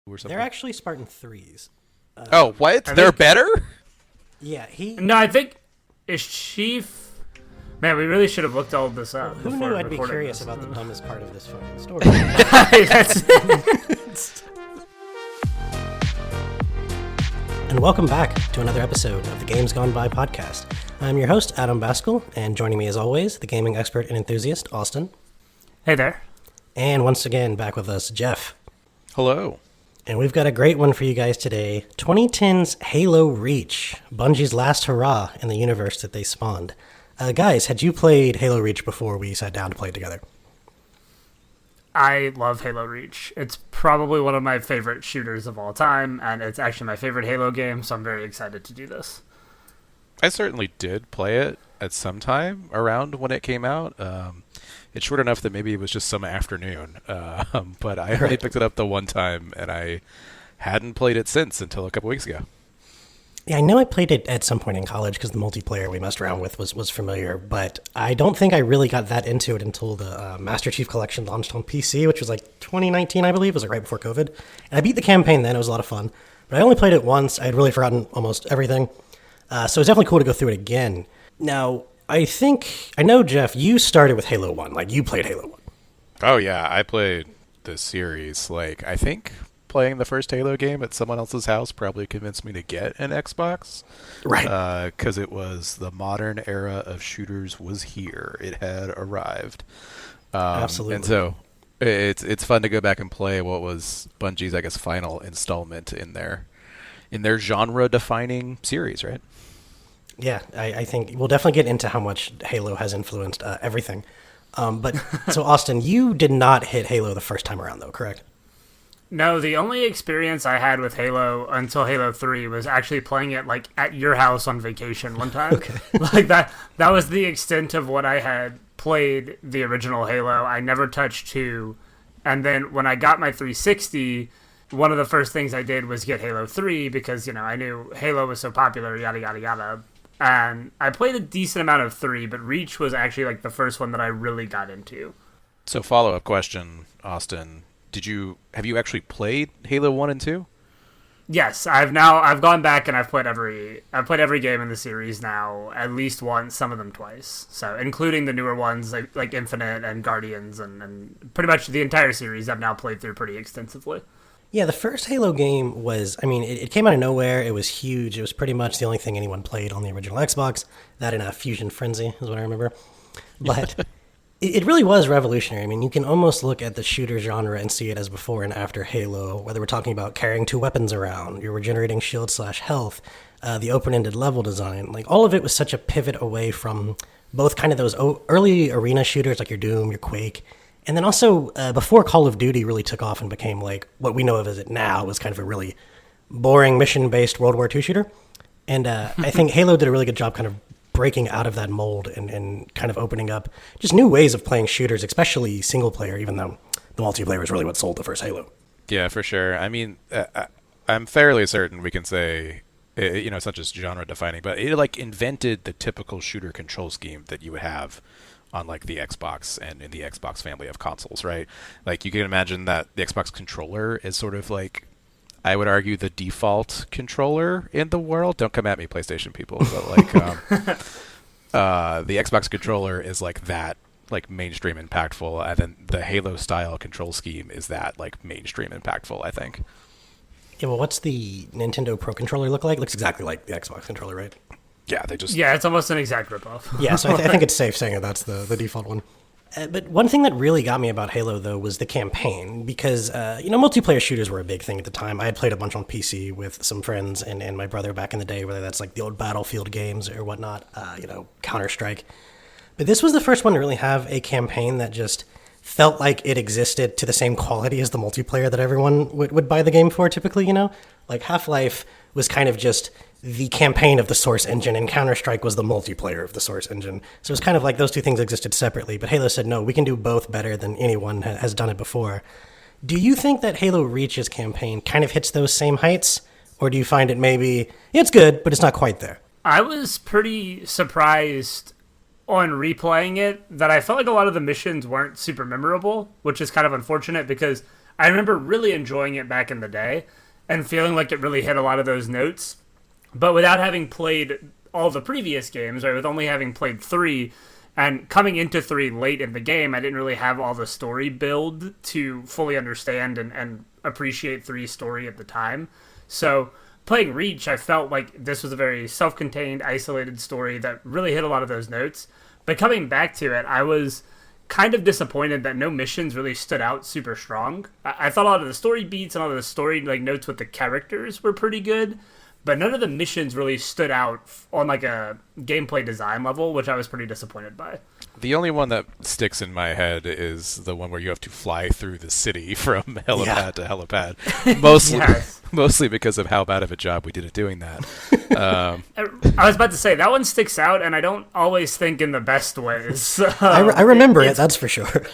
or something? They're actually Spartan 3s. Oh, what? They're better? Yeah, No, I think is Chief. Man, we really should have looked all this up. Who before knew I'd be recording curious this. about the dumbest part of this fucking story? That's- And welcome back to another episode of the Games Gone By podcast. I'm your host, Adam Baskell, and joining me as always, the gaming expert and enthusiast, Austin. Hey there. And once again, back with us, Jeff. Hello. And we've got a great one for you guys today. 2010's Halo Reach, Bungie's last hurrah in the universe that they spawned. Guys, had you played Halo Reach before we sat down to play it together? I love Halo Reach. It's probably one of my favorite shooters of all time, and it's actually my favorite Halo game, so I'm very excited to do this. I certainly did play it at some time around when it came out. It's short enough that maybe it was just some afternoon, but I only picked it up the one time, and I hadn't played it since until a couple weeks ago. Yeah, I know I played it at some point in college because the multiplayer we messed around with was familiar, but I don't think I really got that into it until the Master Chief Collection launched on PC, which was like 2019, I believe. It was like right before COVID. And I beat the campaign then. It was a lot of fun. But I only played it once. I had really forgotten almost everything. So it was definitely cool to go through it again. Now, I know, Jeff, you started with Halo 1. Like, you played Halo 1. Oh, yeah, I played the series. Like, I think playing the first Halo game at someone else's house probably convinced me to get an Xbox. Right. Because it was the modern era of shooters was here. It had arrived. Absolutely. And so it's fun to go back and play what was Bungie's, I guess, final installment in their genre-defining series, right? Yeah, I think we'll definitely get into how much Halo has influenced everything. But so, Austin, you did not hit Halo the first time around, though, correct? No, the only experience I had with Halo until Halo 3 was actually playing it like at your house on vacation one time. Okay. Like that was the extent of what I had played the original Halo. I never touched 2. And then when I got my 360, one of the first things I did was get Halo 3 because, you know, I knew Halo was so popular, yada, yada, yada. And I played a decent amount of 3, but Reach was actually like the first one that I really got into. So follow-up question, Austin. Have you actually played Halo 1 and 2? Yes, I've gone back and I've played every game in the series now at least once, some of them twice. So including the newer ones like Infinite and Guardians and pretty much the entire series I've now played through pretty extensively. Yeah, the first Halo game was, it came out of nowhere. It was huge. It was pretty much the only thing anyone played on the original Xbox. That and Fusion Frenzy is what I remember. But it really was revolutionary. I mean, you can almost look at the shooter genre and see it as before and after Halo, whether we're talking about carrying 2 weapons around, you're regenerating shield/health, the open-ended level design. Like, all of it was such a pivot away from both kind of those early arena shooters like your Doom, your Quake, and then also before Call of Duty really took off and became like what we know of as it now was kind of a really boring mission-based World War II shooter. And I think Halo did a really good job kind of breaking out of that mold and kind of opening up just new ways of playing shooters, especially single player, even though the multiplayer is really what sold the first Halo. Yeah, for sure. I mean, I'm fairly certain we can say, it's not just genre defining, but it like invented the typical shooter control scheme that you would have on like the Xbox and in the Xbox family of consoles, right? Like you can imagine that the Xbox controller is sort of like, I would argue, the default controller in the world. Don't come at me, PlayStation people, but like the Xbox controller is like that, like mainstream impactful, and then the Halo style control scheme is that like mainstream impactful, I think. Yeah, well, what's the Nintendo Pro controller look like? It looks exactly like the Xbox controller, right? Yeah, it's almost an exact ripoff. Yeah, so I think it's safe saying that that's the default one. But one thing that really got me about Halo, though, was the campaign, because, multiplayer shooters were a big thing at the time. I had played a bunch on PC with some friends and my brother back in the day, whether that's like the old Battlefield games or whatnot, Counter-Strike. But this was the first one to really have a campaign that just felt like it existed to the same quality as the multiplayer that everyone would buy the game for typically, Like Half-Life was kind of just the campaign of the Source engine, and Counter-Strike was the multiplayer of the Source engine. So it's kind of like those two things existed separately, but Halo said, no, we can do both better than anyone has done it before. Do you think that Halo Reach's campaign kind of hits those same heights, or do you find it maybe, it's good, but it's not quite there? I was pretty surprised on replaying it that I felt like a lot of the missions weren't super memorable, which is kind of unfortunate because I remember really enjoying it back in the day and feeling like it really hit a lot of those notes. But without having played all the previous games, right, with only having played 3, and coming into 3 late in the game, I didn't really have all the story build to fully understand and appreciate 3's story at the time. So playing Reach, I felt like this was a very self-contained, isolated story that really hit a lot of those notes. But coming back to it, I was kind of disappointed that no missions really stood out super strong. I thought a lot of the story beats and all of the story like notes with the characters were pretty good, but none of the missions really stood out on like a gameplay design level, which I was pretty disappointed by. The only one that sticks in my head is the one where you have to fly through the city from helipad to helipad. Mostly, Yes. mostly because of how bad of a job we did at doing that. I was about to say, that one sticks out, and I don't always think in the best ways. I remember it, that's for sure.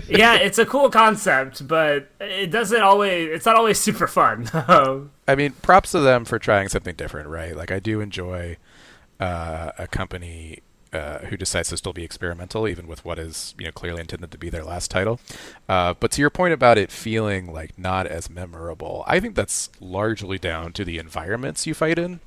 Yeah, it's a cool concept, but it's not always super fun. I mean, props to them for trying something different, right? Like, I do enjoy a company who decides to still be experimental, even with what is clearly intended to be their last title. But to your point about it feeling like not as memorable, I think that's largely down to the environments you fight in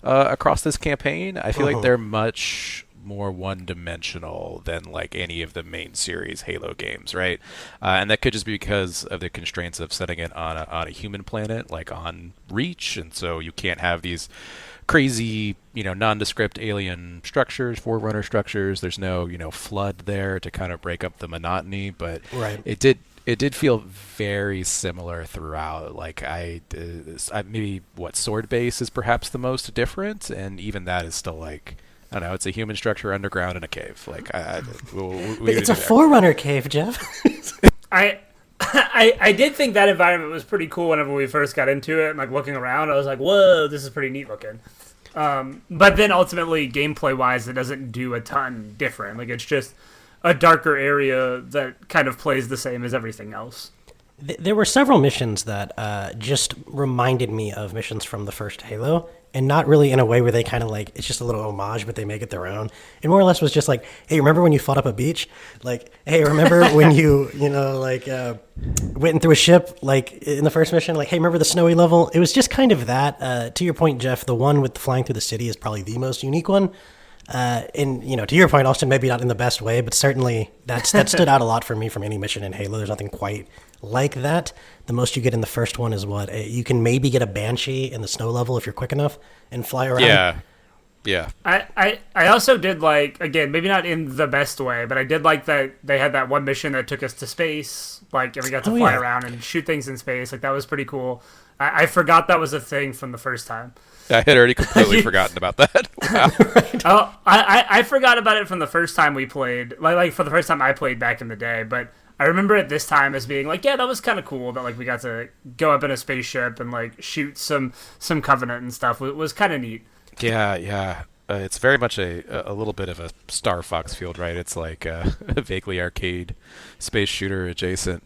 across this campaign. I feel like they're much more one-dimensional than like any of the main series Halo games, right? And that could just be because of the constraints of setting it on a human planet, like on Reach, and so you can't have these crazy, nondescript alien structures, Forerunner structures. There's no, flood there to kind of break up the monotony, but Right. it did feel very similar throughout. Like I maybe Sword Base is perhaps the most different, and even that is still like, I don't know, it's a human structure underground in a cave. Like It's a Forerunner cave, Jeff. I did think that environment was pretty cool whenever we first got into it, and like looking around, I was like, whoa, this is pretty neat looking. But then ultimately, gameplay-wise, it doesn't do a ton different. Like, it's just a darker area that kind of plays the same as everything else. There were several missions that just reminded me of missions from the first Halo, and not really in a way where they kind of like, it's just a little homage, but they make it their own. It more or less was just like, hey, remember when you fought up a beach? Like, hey, remember when you, went through a ship, like, in the first mission? Like, hey, remember the snowy level? It was just kind of that. To your point, Jeff, the one with the flying through the city is probably the most unique one. And, to your point, Austin, maybe not in the best way, but certainly that stood out a lot for me from any mission in Halo. There's nothing quite like that. The most you get in the first one is what? You can maybe get a Banshee in the snow level if you're quick enough and fly around. Yeah. I also did like, again, maybe not in the best way, but I did like that they had that one mission that took us to space, like, and we got to fly around and shoot things in space. Like, that was pretty cool. I forgot that was a thing from the first time. I had already completely forgotten about that. Wow. Oh, I forgot about it from the first time we played, like for the first time I played back in the day, but I remember it this time as being like, yeah, that was kind of cool that like we got to go up in a spaceship and like shoot some Covenant and stuff. It was kind of neat. Yeah. It's very much a little bit of a Star Fox field, right? It's like a vaguely arcade space shooter adjacent.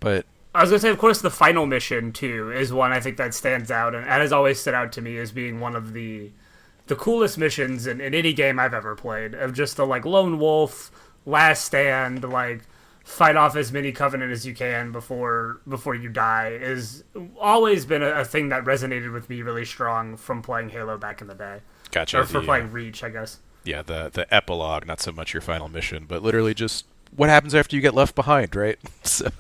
But I was going to say, of course, the final mission, too, is one I think that stands out and has always stood out to me as being one of the coolest missions in any game I've ever played, of just the, like, lone wolf, last stand, like, fight off as many Covenant as you can before you die, is always been a thing that resonated with me really strong from playing Halo back in the day. Gotcha. Or for playing Reach, I guess. Yeah, the epilogue, not so much your final mission, but literally just what happens after you get left behind, right? So...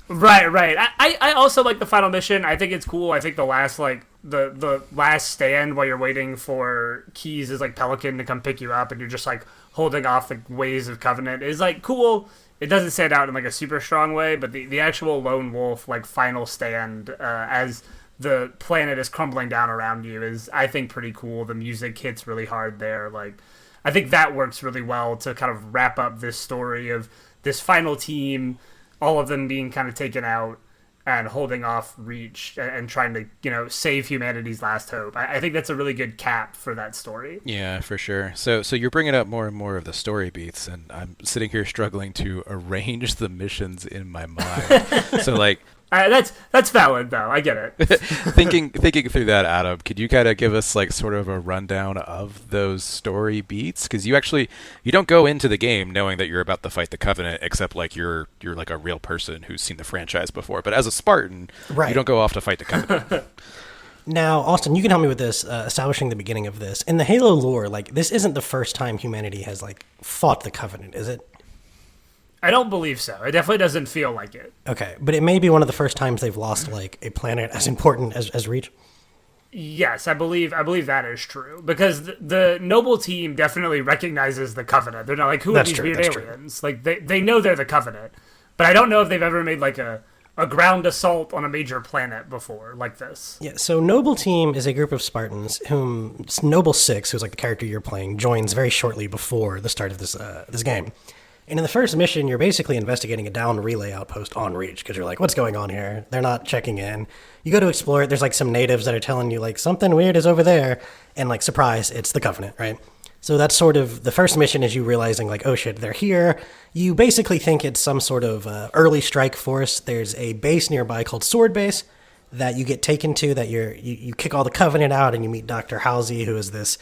Right. I also like the final mission. I think it's cool. I think the last, like, the last stand while you're waiting for Keys is, like, Pelican to come pick you up and you're just, like, holding off the waves of Covenant is, like, cool. It doesn't stand out in, like, a super strong way, but the actual lone wolf, like, final stand as the planet is crumbling down around you is, I think, pretty cool. The music hits really hard there. Like, I think that works really well to kind of wrap up this story of this final team, all of them being kind of taken out and holding off Reach and trying to, save humanity's last hope. I think that's a really good cap for that story. Yeah, for sure. So you're bringing up more and more of the story beats, and I'm sitting here struggling to arrange the missions in my mind. So, like, That's valid, though. I get it. Thinking through that, Adam, could you kind of give us like sort of a rundown of those story beats? Because you don't go into the game knowing that you're about to fight the Covenant, except like you're like a real person who's seen the franchise before. But as a Spartan, Right. you don't go off to fight the Covenant. Now, Austin, you can help me with this, establishing the beginning of this. In the Halo lore, like, this isn't the first time humanity has, like, fought the Covenant, is it? I don't believe so. It definitely doesn't feel like it. Okay, but it may be one of the first times they've lost, like, a planet as important as Reach. Yes, I believe that is true, because the Noble team definitely recognizes the Covenant. They're not like, who are these weird aliens? Like, they know they're the Covenant, but I don't know if they've ever made like a ground assault on a major planet before like this. Yeah, so Noble Team is a group of Spartans whom Noble 6, who's like the character you're playing, joins very shortly before the start of this game. And in the first mission, you're basically investigating a downed relay outpost on Reach, because you're like, what's going on here? They're not checking in. You go to explore it, there's like some natives that are telling you like, something weird is over there, and like, surprise, it's the Covenant, right? So that's sort of the first mission, is you realizing like, oh shit, they're here. You basically think it's some sort of early strike force. There's a base nearby called Sword Base that you get taken to, that you kick all the Covenant out, and you meet Dr. Halsey, who is this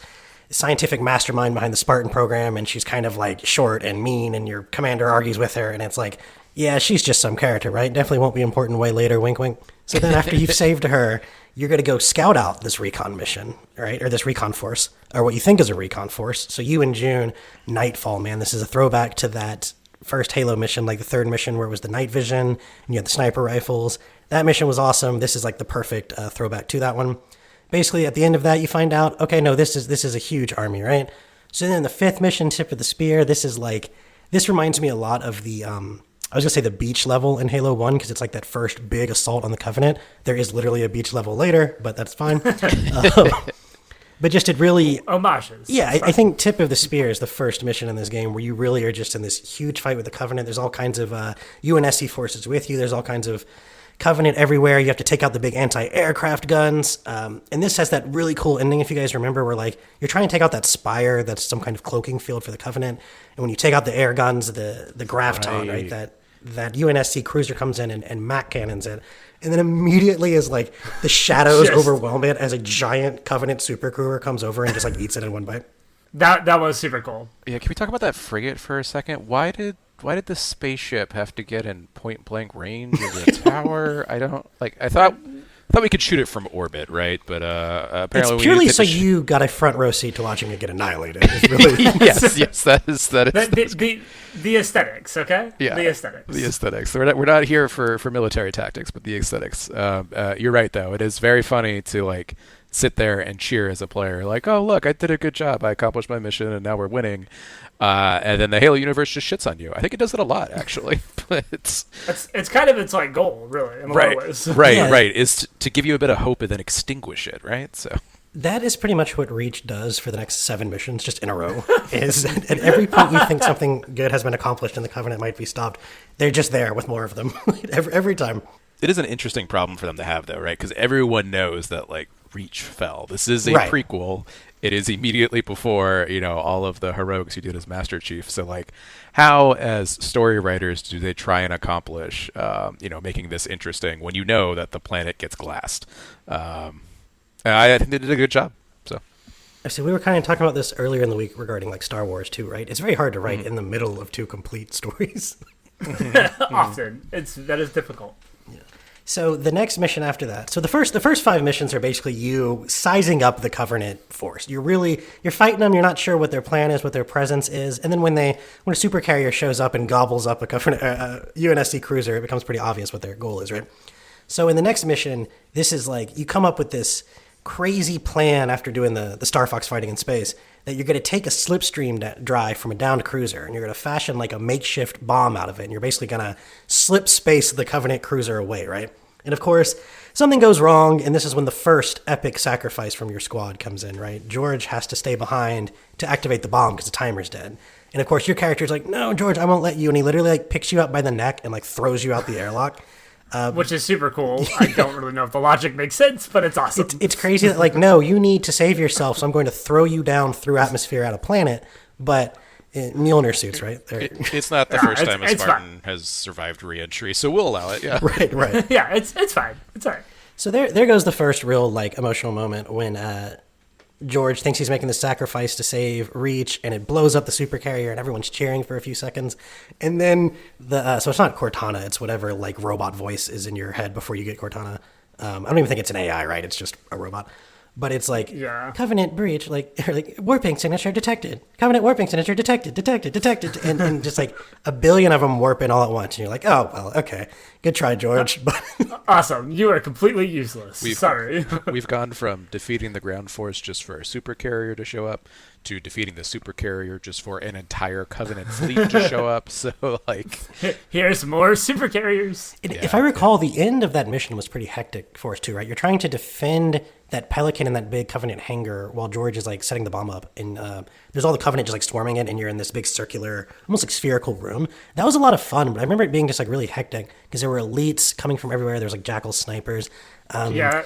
scientific mastermind behind the Spartan program, and she's kind of like short and mean, and your commander argues with her, and it's like, yeah, she's just some character, right? Definitely won't be important way later, wink wink. So then after you've saved her, you're going to go scout out this recon mission, right? Or this recon force, or what you think is a recon force. So you and June, Nightfall, man, this is a throwback to that first Halo mission, like the third mission where it was the night vision, and you had the sniper rifles. That mission was awesome. This is like the perfect throwback to that one. Basically, at the end of that, you find out, okay, no, this is a huge army, right? So then the fifth mission, Tip of the Spear, this reminds me a lot of the, I was going to say the beach level in Halo 1, because it's like that first big assault on the Covenant. There is literally a beach level later, but that's fine. But just it really... Homages. Yeah, I think Tip of the Spear is the first mission in this game where you really are just in this huge fight with the Covenant. There's all kinds of UNSC forces with you. There's all kinds of Covenant everywhere. You have to take out the big anti-aircraft guns. And this has that really cool ending, if you guys remember, where like you're trying to take out that spire that's some kind of cloaking field for the Covenant. And when you take out the air guns, the Grafton, right? That UNSC cruiser comes in and Mac cannons it. And then immediately as like the shadows overwhelm it, as a giant Covenant super cruiser comes over and just like eats it in one bite. That was super cool. Yeah, can we talk about that frigate for a second? Why did the spaceship have to get in point blank range of the tower? I thought we could shoot it from orbit, right? But apparently it's purely so you got a front row seat to watching it get annihilated. It's really yes, that is the aesthetics, okay? Yeah, the aesthetics. So we're not here for military tactics, but the aesthetics. You're right, though. It is very funny to like sit there and cheer as a player, like, oh look, I did a good job, I accomplished my mission, and now we're winning. And then the Halo universe just shits on you. I think it does it a lot, actually. But it's kind of its like goal, really, in a lot of ways. Right, is to give you a bit of hope and then extinguish it, right? So that is pretty much what Reach does for the next 7 missions, just in a row. Is at every point you think something good has been accomplished and the Covenant might be stopped, they're just there with more of them every time. It is an interesting problem for them to have, though, right? Because everyone knows that like Reach fell. This is a prequel. It is immediately before, all of the heroics you did as Master Chief. So, like, how, as story writers, do they try and accomplish, making this interesting when you know that the planet gets glassed? I think they did a good job. So we were kind of talking about this earlier in the week regarding, like, Star Wars, too, right? It's very hard to write in the middle of 2 complete stories. Often. That is difficult. Yeah. So the next mission after that, so the first 5 missions are basically you sizing up the Covenant force. You're fighting them. You're not sure what their plan is, what their presence is, and then when a supercarrier shows up and gobbles up a Covenant UNSC cruiser, it becomes pretty obvious what their goal is, right? So in the next mission, this is like you come up with this crazy plan after doing the Star Fox fighting in space that you're going to take a slipstream drive from a downed cruiser and you're going to fashion like a makeshift bomb out of it, and you're basically going to slip space the Covenant cruiser away, right? And of course, something goes wrong, and this is when the first epic sacrifice from your squad comes in, right? George has to stay behind to activate the bomb because the timer's dead. And of course, your character's like, no, George, I won't let you. And he literally like picks you up by the neck and like throws you out the airlock. Which is super cool. I don't really know if the logic makes sense, but it's awesome. It's crazy that, like, no, you need to save yourself, so I'm going to throw you down through atmosphere at a planet. But Mjolnir suits, right? It's not the first time a it's Spartan fine. has survived re-entry, so we'll allow it. Yeah. right. Yeah, it's fine. It's all right. So there goes the first real like emotional moment when George thinks he's making the sacrifice to save Reach, and it blows up the super carrier, and everyone's cheering for a few seconds, and then so it's not Cortana, it's whatever like robot voice is in your head before you get Cortana. I don't even think it's an AI, right? It's just a robot. But it's like, Covenant breach, like warping signature detected. Covenant warping signature detected. And just like a billion of them warp in all at once. And you're like, oh, well, okay. Good try, George. But Awesome. You are completely useless. Sorry. We've gone from defeating the ground force just for a super carrier to show up to defeating the super carrier just for an entire Covenant fleet to show up. So, like... Here's more super carriers. If I recall, the end of that mission was pretty hectic for us, too, right? You're trying to defend that Pelican in that big Covenant hangar while George is, like, setting the bomb up. And there's all the Covenant just, like, swarming it, and you're in this big circular, almost, like, spherical room. That was a lot of fun, but I remember it being just, like, really hectic because there were elites coming from everywhere. There was, like, Jackal snipers. That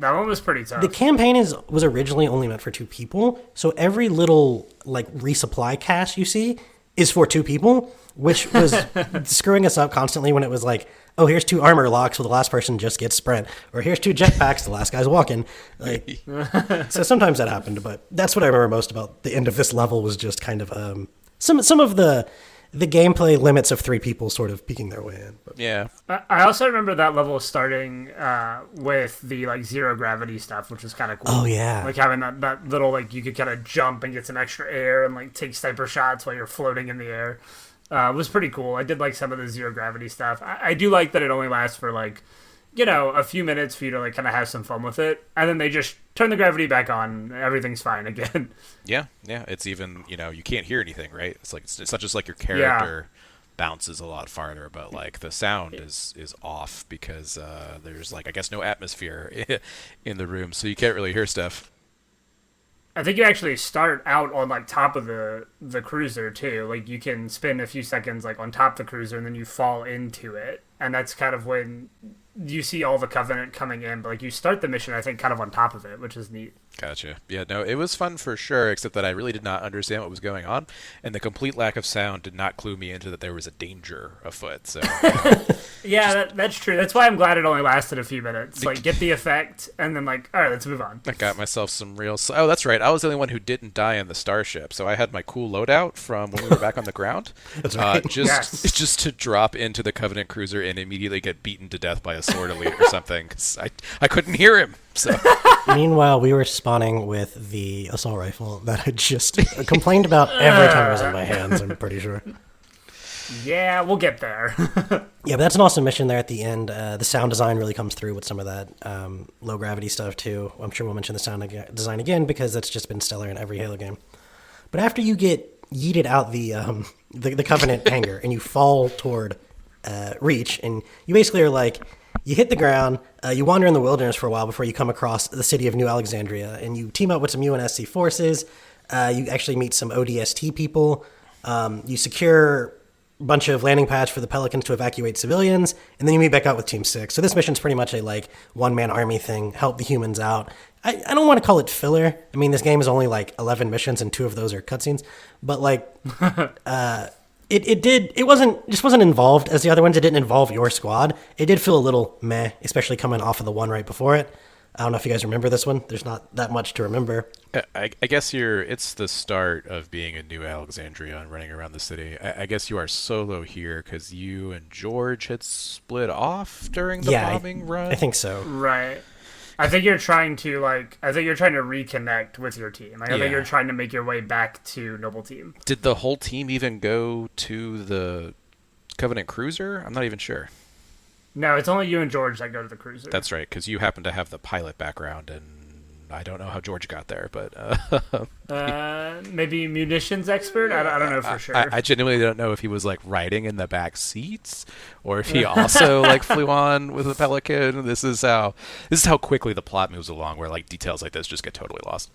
one was pretty tough. The campaign was originally only meant for 2 people, so every little like resupply cache you see is for 2 people, which was screwing us up constantly when it was like, oh, here's 2 armor locks, well the last person just gets sprint, or here's 2 jetpacks, the last guy's walking. Like, so sometimes that happened, but that's what I remember most about the end of this level was just kind of some of the gameplay limits of 3 people sort of peeking their way in. But. Yeah. I also remember that level starting with the like zero gravity stuff, which was kind of cool. Oh yeah, like having that little like you could kind of jump and get some extra air and like take sniper shots while you're floating in the air. It was pretty cool. I did like some of the zero gravity stuff. I do like that it only lasts for like, you know, a few minutes for you to like kind of have some fun with it, and then they just turn the gravity back on. Everything's fine again. Yeah. It's even, you know, you can't hear anything, right? It's like it's not just like your character bounces a lot farther, but like the sound is off because there's like I guess no atmosphere in the room, so you can't really hear stuff. I think you actually start out on like top of the cruiser too. Like you can spend a few seconds like on top of the cruiser and then you fall into it, and that's kind of when you see all the Covenant coming in. But like you start the mission, I think, kind of on top of it, which is neat. Gotcha. Yeah, no, it was fun for sure, except that I really did not understand what was going on, and the complete lack of sound did not clue me into that there was a danger afoot. So yeah, that's true. That's why I'm glad it only lasted a few minutes. Like, get the effect, and then like, all right, let's move on. I got myself some real... Oh, that's right. I was the only one who didn't die in the starship, so I had my cool loadout from when we were back on the ground. That's right. Just to drop into the Covenant cruiser and immediately get beaten to death by a sword elite or something, because I couldn't hear him. So. Meanwhile, we were spawning with the assault rifle that I just complained about every time it was in my hands, I'm pretty sure. Yeah, we'll get there. Yeah, but that's an awesome mission there at the end. The sound design really comes through with some of that low gravity stuff, too. I'm sure we'll mention the sound design again because that's just been stellar in every Halo game. But after you get yeeted out the Covenant hangar and you fall toward Reach, and you basically are like... You hit the ground, you wander in the wilderness for a while before you come across the city of New Alexandria, and you team up with some UNSC forces. You actually meet some ODST people. You secure a bunch of landing pads for the Pelicans to evacuate civilians, and then you meet back out with Team 6. So this mission's pretty much a like one-man army thing, help the humans out. I don't want to call it filler. I mean, this game is only like 11 missions, and 2 of those are cutscenes. But like... It wasn't involved as the other ones. It didn't involve your squad. It did feel a little meh, especially coming off of the one right before it. I don't know if you guys remember this one. There's not that much to remember. I guess it's the start of being in New Alexandria and running around the city. I guess you are solo here because you and George had split off during the bombing run. I think so. Right. I think you're trying to reconnect with your team. I think you're trying to make your way back to Noble Team. Did the whole team even go to the Covenant cruiser? I'm not even sure. No, it's only you and George that go to the cruiser. That's right, because you happen to have the pilot background, and I don't know how George got there, but... maybe munitions expert? I don't know for sure. I genuinely don't know if he was, like, riding in the back seats, or if he also, like, flew on with a Pelican. This is how quickly the plot moves along, where, like, details like this just get totally lost.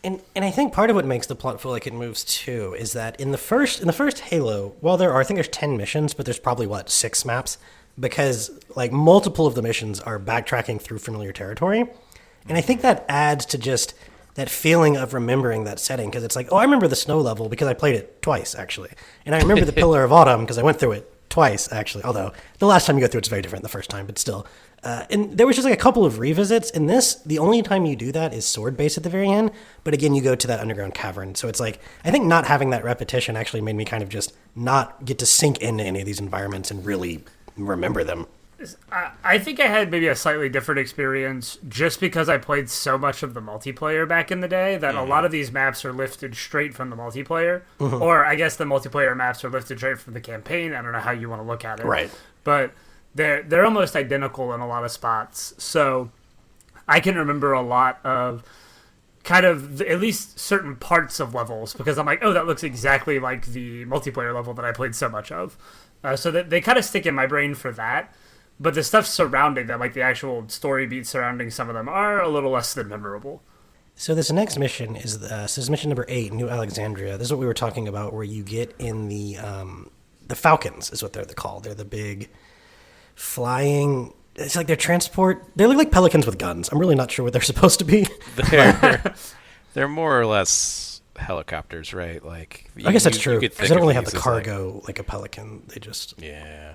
And I think part of what makes the plot feel like it moves too is that in the first Halo, well, I think there's 10 missions, but there's probably 6 maps, because like multiple of the missions are backtracking through familiar territory, and I think that adds to just that feeling of remembering that setting, because it's like, oh, I remember the snow level because I played it twice actually, and I remember the Pillar of Autumn because I went through it twice actually. Although the last time you go through it's very different the first time, but still. And there was just like a couple of revisits. In this, the only time you do that is sword base at the very end. But again, you go to that underground cavern. So it's like, I think not having that repetition actually made me kind of just not get to sink into any of these environments and really remember them. I think I had maybe a slightly different experience just because I played so much of the multiplayer back in the day that a lot of these maps are lifted straight from the multiplayer. Or I guess the multiplayer maps are lifted straight from the campaign. I don't know how you want to look at it. Right. But they're almost identical in a lot of spots. So I can remember a lot of kind of at least certain parts of levels because I'm like, oh, that looks exactly like the multiplayer level that I played so much of. So that they kind of stick in my brain for that. But the stuff surrounding them, like the actual story beats surrounding some of them, are a little less than memorable. So this next mission is this is mission number 8, New Alexandria. This is what we were talking about, where you get in the Falcons is what they're called. They're the big flying. It's like their transport. They look like pelicans with guns. I'm really not sure what they're supposed to be. They're more or less helicopters, right? Like I guess that's true. Because they don't really have the these as, cargo like a pelican. They just yeah.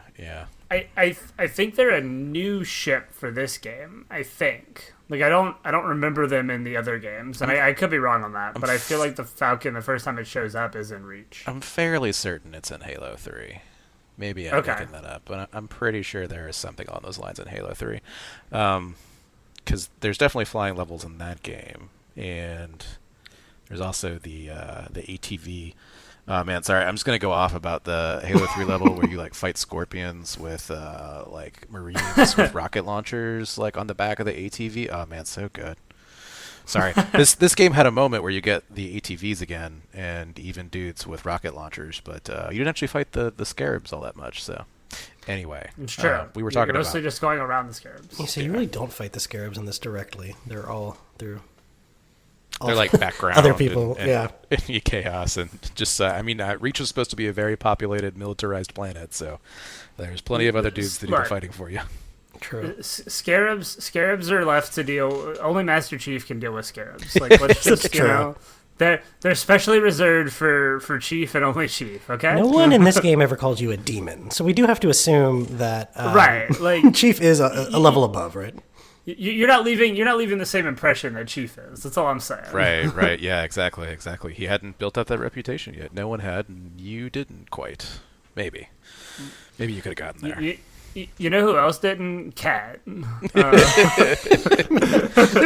I think they're a new ship for this game. I think. Like I don't remember them in the other games, and I could be wrong on that. But I feel like the Falcon, the first time it shows up, is in Reach. I'm fairly certain it's in Halo 3. Maybe I'm making that up, but I'm pretty sure there is something along those lines in Halo 3. Because there's definitely flying levels in that game, and there's also the ATV. Oh man, sorry, I'm just gonna go off about the Halo 3 level where you like fight scorpions with like Marines with rocket launchers like on the back of the ATV. Oh man, so good. Sorry, this game had a moment where you get the ATVs again and even dudes with rocket launchers, but you didn't actually fight the scarabs all that much. So anyway, it's true. We were talking mostly about just going around the scarabs. So you really don't fight the scarabs in this directly. They're all through. They're like background. Other people, and chaos and just. Reach was supposed to be a very populated, militarized planet, so there's plenty of other dudes to do the fighting for you. True. Scarabs are left to deal. Only Master Chief can deal with scarabs. Like let's just they're specially reserved for Chief and only Chief. Okay. No one in this game ever called you a demon, so we do have to assume that right. Like Chief is a level above, right? You're not leaving the same impression that Chief is. That's all I'm saying. Right. Yeah, exactly. He hadn't built up that reputation yet. No one had, and you didn't quite. Maybe you could have gotten there. You know who else didn't? Kat. There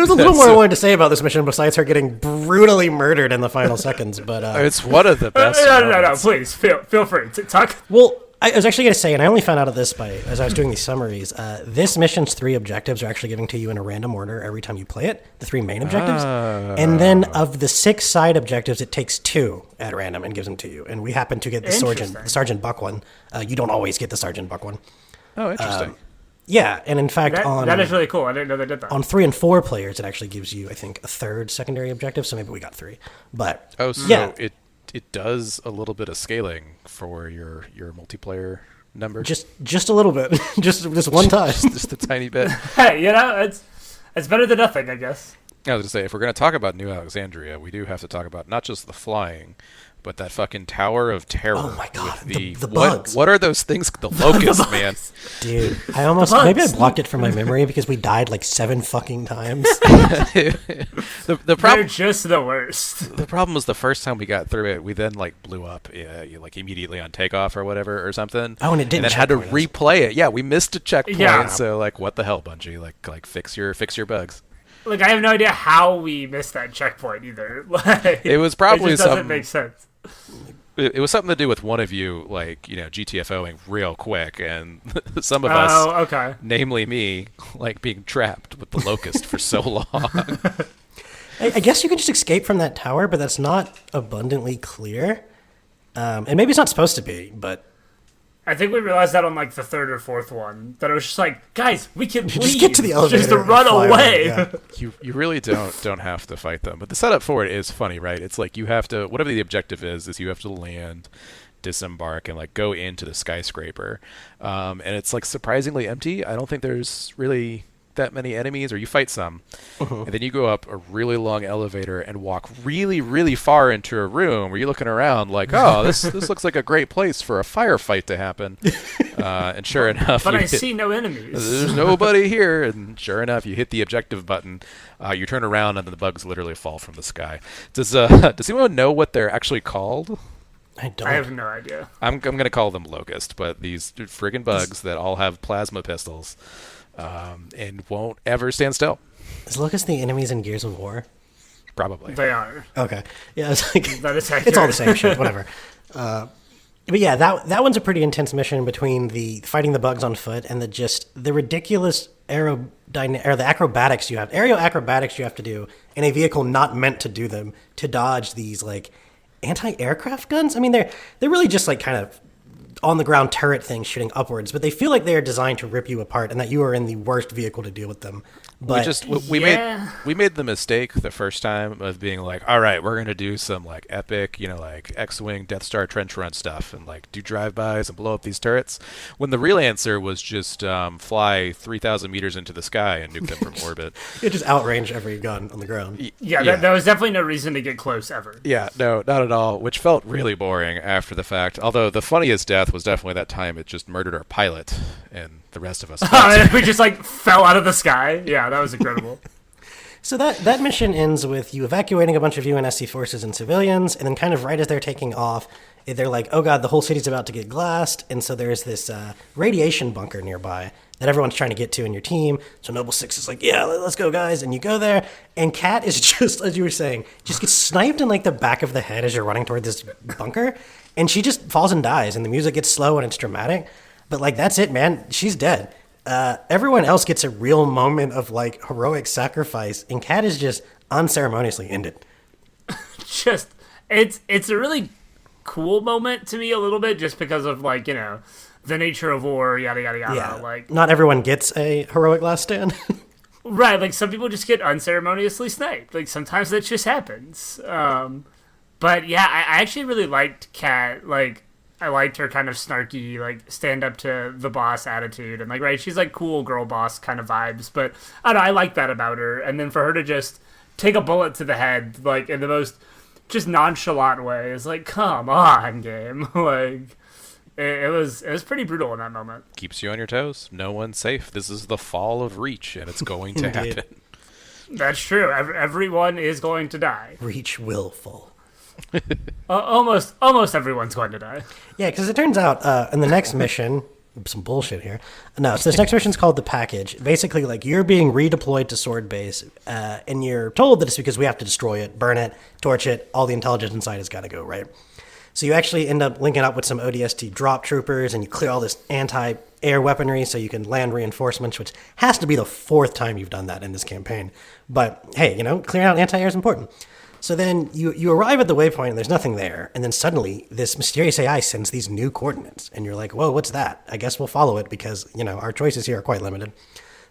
was a little more I wanted to say about this mission besides her getting brutally murdered in the final seconds, but it's one of the best. No, please feel free to talk. Well, I was actually going to say, and I only found out of this as I was doing these summaries, this mission's 3 objectives are actually giving to you in a random order every time you play it, the 3 main objectives. And then of the 6 side objectives, it takes 2 at random and gives them to you. And we happen to get the Sergeant Buck one. You don't always get the Sergeant Buck one. Oh, interesting. Yeah, and in fact, that is really cool. I didn't know they did that. On 3 and 4 players, it actually gives you, I think, a 3rd secondary objective, so maybe we got 3. But it does a little bit of scaling for your multiplayer number. Just a little bit. just one time. just a tiny bit. Hey, it's better than nothing, I guess. I was going to say, if we're going to talk about New Alexandria, we do have to talk about not just the flying, but that fucking Tower of Terror. Oh my god, the bugs. What are those things? The locusts, man. Dude, I almost maybe I blocked it from my memory because we died like 7 fucking times. the problem, they're just the worst. The problem was the first time we got through it, we then like blew up, like immediately on takeoff or whatever or something. Oh, and it didn't. And then had to replay it. Yeah, we missed a checkpoint. Yeah. So like, what the hell, Bungie? Like fix your bugs. Like I have no idea how we missed that checkpoint either. Like, it was probably it just doesn't make sense. It was something to do with one of you, like, GTFOing real quick, and some of us, namely me, like being trapped with the locust for so long. I guess you can just escape from that tower, but that's not abundantly clear. And maybe it's not supposed to be, but I think we realized that on like the 3rd or 4th one, that it was just like, guys, we can leave. Just get to the elevator. Just to run away. Yeah. You really don't have to fight them. But the setup for it is funny, right? It's like you have to, whatever the objective is you have to land, disembark, and like go into the skyscraper. And it's like surprisingly empty. I don't think there's really that many enemies, or you fight some, and then you go up a really long elevator and walk really, really far into a room where you're looking around like, oh, this looks like a great place for a firefight to happen. And sure enough, but I see no enemies. There's nobody here, and sure enough, you hit the objective button. You turn around, and the bugs literally fall from the sky. Does anyone know what they're actually called? I don't. I have no idea. I'm going to call them Locust, but these friggin' bugs that all have plasma pistols and won't ever stand still. Is Locust the enemies in Gears of War? Probably. They are. Okay. Yeah, it's like That is it's all the accurate. same shit. Whatever. But yeah, that one's a pretty intense mission between the fighting the bugs on foot and the ridiculous the acrobatics you have to do in a vehicle not meant to do them to dodge these like anti-aircraft guns. I mean, they're really just like kind of on the ground turret things shooting upwards, but they feel like they are designed to rip you apart and that you are in the worst vehicle to deal with them. But we made the mistake the first time of being like, all right, we're gonna do some like epic, like X-wing Death Star trench run stuff and like do drive-bys and blow up these turrets. When the real answer was just fly 3,000 meters into the sky and nuke them from orbit. it just outrange every gun on the ground. Yeah, there was definitely no reason to get close ever. Yeah, no, not at all, which felt really boring after the fact. Although the funniest death was definitely that time it just murdered our pilot and the rest of us. We just like fell out of the sky. Yeah, that was incredible. So that mission ends with you evacuating a bunch of UNSC forces and civilians, and then kind of right as they're taking off, they're like, oh god, the whole city's about to get glassed, and so there's this radiation bunker nearby that everyone's trying to get to in your team. So Noble Six is like, yeah, let's go, guys, and you go there, and Kat is just, as you were saying, just gets sniped in like the back of the head as you're running toward this bunker, and she just falls and dies, and the music gets slow and it's dramatic, but like that's it, man, she's dead. Everyone else gets a real moment of like heroic sacrifice, and Kat is just unceremoniously ended. Just it's a really cool moment to me a little bit, just because of like the nature of war, yada yada yada. Yeah, Like not everyone gets a heroic last stand. right, like some people just get unceremoniously sniped. Like sometimes that just happens. But yeah, I actually really liked Kat. Like I liked her kind of snarky, like stand up to the boss attitude, and like right, she's like cool girl boss kind of vibes. But I don't know, I like that about her. And then for her to just take a bullet to the head, like in the most just nonchalant way, is like, come on, game. Like it was pretty brutal in that moment. Keeps you on your toes. No one's safe. This is the fall of Reach, and it's going to happen. That's true. Everyone is going to die. Reach will fall. Almost everyone's going to die. Yeah, because it turns out in the next mission, some bullshit here. No, so this next mission's called The Package. Basically, like, you're being redeployed to Sword Base, and you're told that it's because we have to destroy it, burn it, torch it, all the intelligence inside has got to go, right? So you actually end up linking up with some ODST drop troopers, and you clear all this anti-air weaponry so you can land reinforcements, which has to be the fourth time you've done that in this campaign. But, hey, clearing out anti-air is important. So then you arrive at the waypoint and there's nothing there, and then suddenly this mysterious AI sends these new coordinates, and you're like, whoa, what's that? I guess we'll follow it because, our choices here are quite limited.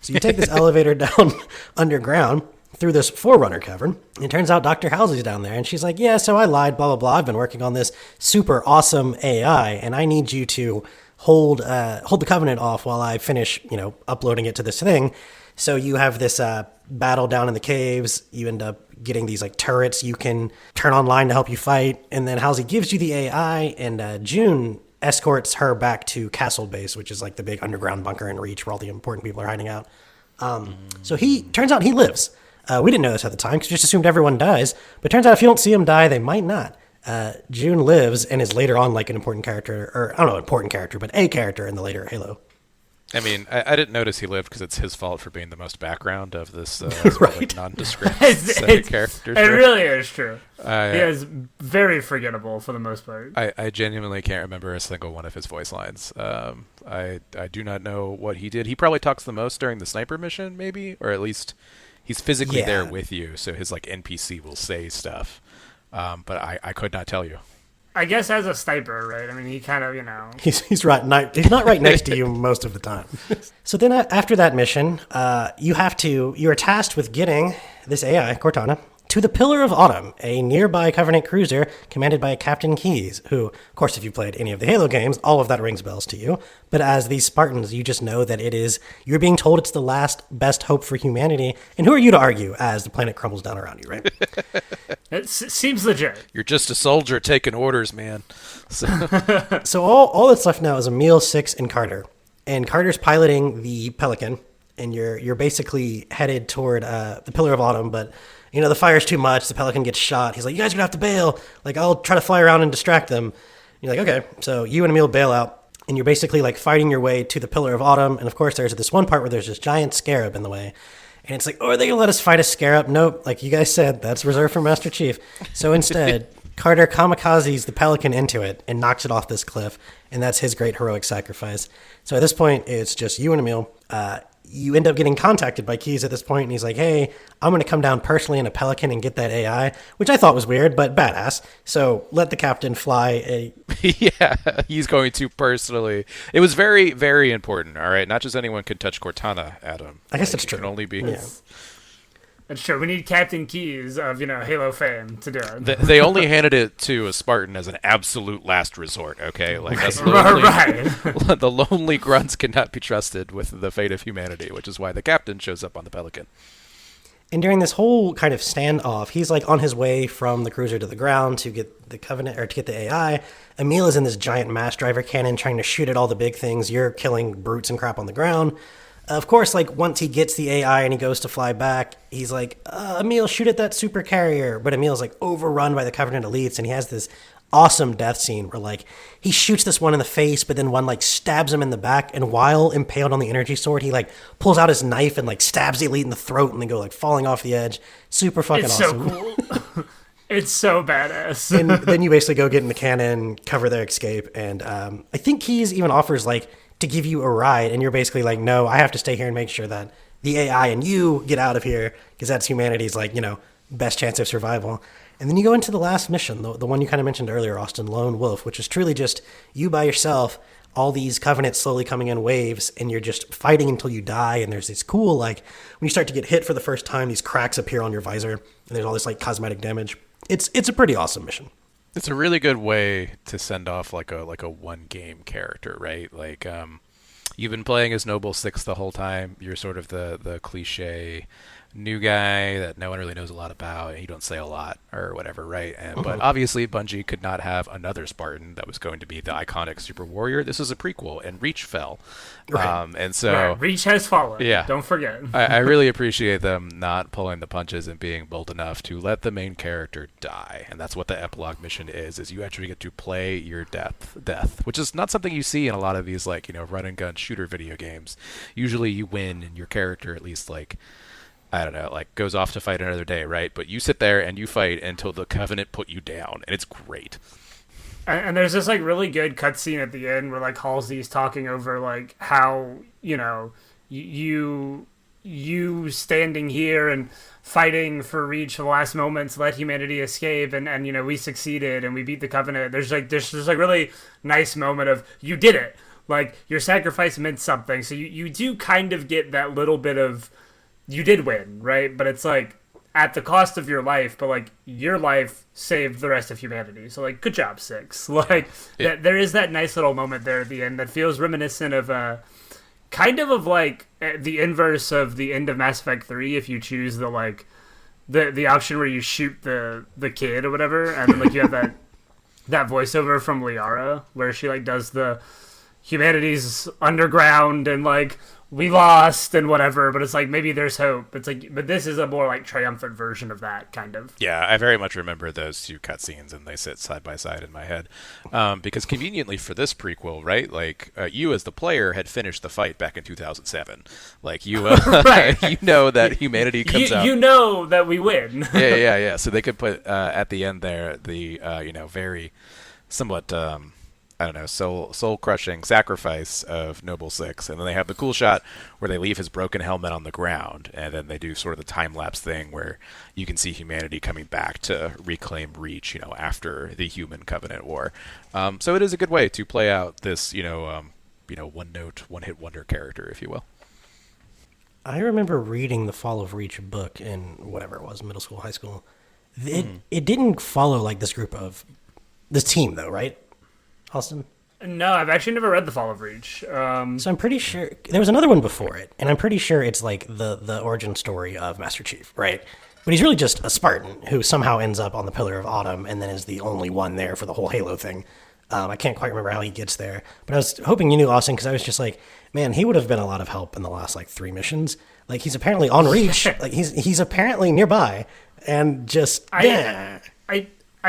So you take this elevator down underground through this Forerunner cavern, and it turns out Dr. Halsey's down there, and she's like, yeah, so I lied, blah, blah, blah. I've been working on this super awesome AI, and I need you to hold the Covenant off while I finish, uploading it to this thing. So you have this battle down in the caves. You end up getting these like turrets you can turn online to help you fight. And then Halsey gives you the AI, and June escorts her back to Castle Base, which is like the big underground bunker in Reach where all the important people are hiding out. So turns out he lives. We didn't know this at the time because we just assumed everyone dies. But it turns out if you don't see him die, they might not. June lives and is later on like an important character, or I don't know, important character, but a character in the later Halo. I mean, I didn't notice he lived because it's his fault for being the most background of this Right. nondescript set of characters. It really is true. He I is very forgettable for the most part. genuinely can't remember a single one of his voice lines. I do not know what he did. He probably talks the most during the sniper mission, maybe, or at least he's physically there with you, so his like NPC will say stuff. But I could not tell you. I guess as a sniper, right? I mean, he kind of, He's right. He's not right next to you most of the time. So then after that mission, you're tasked with getting this AI, Cortana, to the Pillar of Autumn, a nearby Covenant cruiser commanded by Captain Keyes, who, of course, if you've played any of the Halo games, all of that rings bells to you. But as these Spartans, you just know that you're being told it's the last best hope for humanity. And who are you to argue as the planet crumbles down around you, right? It seems legit. You're just a soldier taking orders, man. So all that's left now is Emil, Six, and Carter. And Carter's piloting the Pelican, and you're basically headed toward the Pillar of Autumn, but the fire's too much. The Pelican gets shot. He's like, you guys are gonna have to bail. Like, I'll try to fly around and distract them. And you're like, okay. So you and Emil bail out, and you're basically like fighting your way to the Pillar of Autumn. And of course, there's this one part where there's this giant scarab in the way. And it's like, oh, are they gonna let us fight a scarab? Nope. Like you guys said, that's reserved for Master Chief. So instead, Carter kamikazes the Pelican into it and knocks it off this cliff. And that's his great heroic sacrifice. So at this point, it's just you and Emil. You end up getting contacted by Keyes at this point, and he's like, hey, I'm going to come down personally in a Pelican and get that AI, which I thought was weird, but badass. So let the captain fly Yeah, he's going to personally. It was very, very important, all right? Not just anyone could touch Cortana, Adam. I guess that's true. It can only be... Yeah. It's true. We need Captain Keyes of, Halo fame to do it. They only handed it to a Spartan as an absolute last resort, okay? Like, that's Right. the lonely grunts cannot be trusted with the fate of humanity, which is why the captain shows up on the Pelican. And during this whole kind of standoff, he's like on his way from the cruiser to the ground to get the Covenant, or to get the AI. Emil is in this giant mass driver cannon trying to shoot at all the big things. You're killing brutes and crap on the ground. Of course, like, once he gets the AI and he goes to fly back, he's like, Emil, shoot at that super carrier. But Emil's, like, overrun by the Covenant elites, and he has this awesome death scene where, like, he shoots this one in the face, but then one, like, stabs him in the back, and while impaled on the energy sword, he, like, pulls out his knife and, like, stabs the elite in the throat, and they go, like, falling off the edge. Super fucking awesome. It's so cool. It's so badass. And then you basically go get in the cannon, cover their escape, and I think Keyes even offers, like, to give you a ride, and you're basically like, no, I have to stay here and make sure that the AI and you get out of here, because that's humanity's, like, best chance of survival. And then you go into the last mission, the one you kind of mentioned earlier, Austin, Lone Wolf, which is truly just you by yourself, all these Covenants slowly coming in waves, and you're just fighting until you die, and there's this cool, like, when you start to get hit for the first time, these cracks appear on your visor, and there's all this, like, cosmetic damage. It's a pretty awesome mission. It's a really good way to send off like a one game character, right? Like you've been playing as Noble Six the whole time. You're sort of the cliche new guy that no one really knows a lot about, and you don't say a lot or whatever, right? But obviously Bungie could not have another Spartan that was going to be the iconic super warrior. This is a prequel, and Reach fell. Right. And so right. Reach has fallen. Yeah. Don't forget. I really appreciate them not pulling the punches and being bold enough to let the main character die. And that's what the epilogue mission is you actually get to play your death, which is not something you see in a lot of these, like, run and gun shooter video games. Usually you win and your character at least, like, I don't know, like, goes off to fight another day, right? But you sit there and you fight until the Covenant put you down, and it's great. And there's this, like, really good cutscene at the end where, like, Halsey's talking over, like, how, you standing here and fighting for Reach for the last moments, let humanity escape, and we succeeded and we beat the Covenant. There's this really nice moment of, you did it. Like, your sacrifice meant something. So you do kind of get that little bit of, you did win, right? But it's like at the cost of your life, but like your life saved the rest of humanity. So like, good job, Six. Like there is that nice little moment there at the end that feels reminiscent of kind of like the inverse of the end of Mass Effect 3 if you choose the like the option where you shoot the kid or whatever, and then like you have that voiceover from Liara where she like does the humanity's underground and like we lost and whatever, but it's like maybe there's hope. It's like, but this is a more like triumphant version of that kind of. Yeah, I very much remember those two cutscenes, and they sit side by side in my head. Because conveniently for this prequel, right? Like you as the player had finished the fight back in 2007. Like you, right. You know that humanity comes out. You know that we win. yeah. So they could put at the end there the very somewhat. I don't know, soul-crushing sacrifice of Noble Six, and then they have the cool shot where they leave his broken helmet on the ground, and then they do sort of the time-lapse thing where you can see humanity coming back to reclaim Reach, after the Human Covenant War. So it is a good way to play out this, one-note, one-hit wonder character, if you will. I remember reading the Fall of Reach book in whatever it was, middle school, high school. It didn't follow like this team though, right, Austin? No, I've actually never read The Fall of Reach. So I'm pretty sure there was another one before it, and I'm pretty sure it's like the origin story of Master Chief, right? But he's really just a Spartan who somehow ends up on the Pillar of Autumn and then is the only one there for the whole Halo thing. I can't quite remember how he gets there, but I was hoping you knew, Austin, because I was just like, man, he would have been a lot of help in the last like 3 missions. Like he's apparently on Reach, like he's apparently nearby, and just I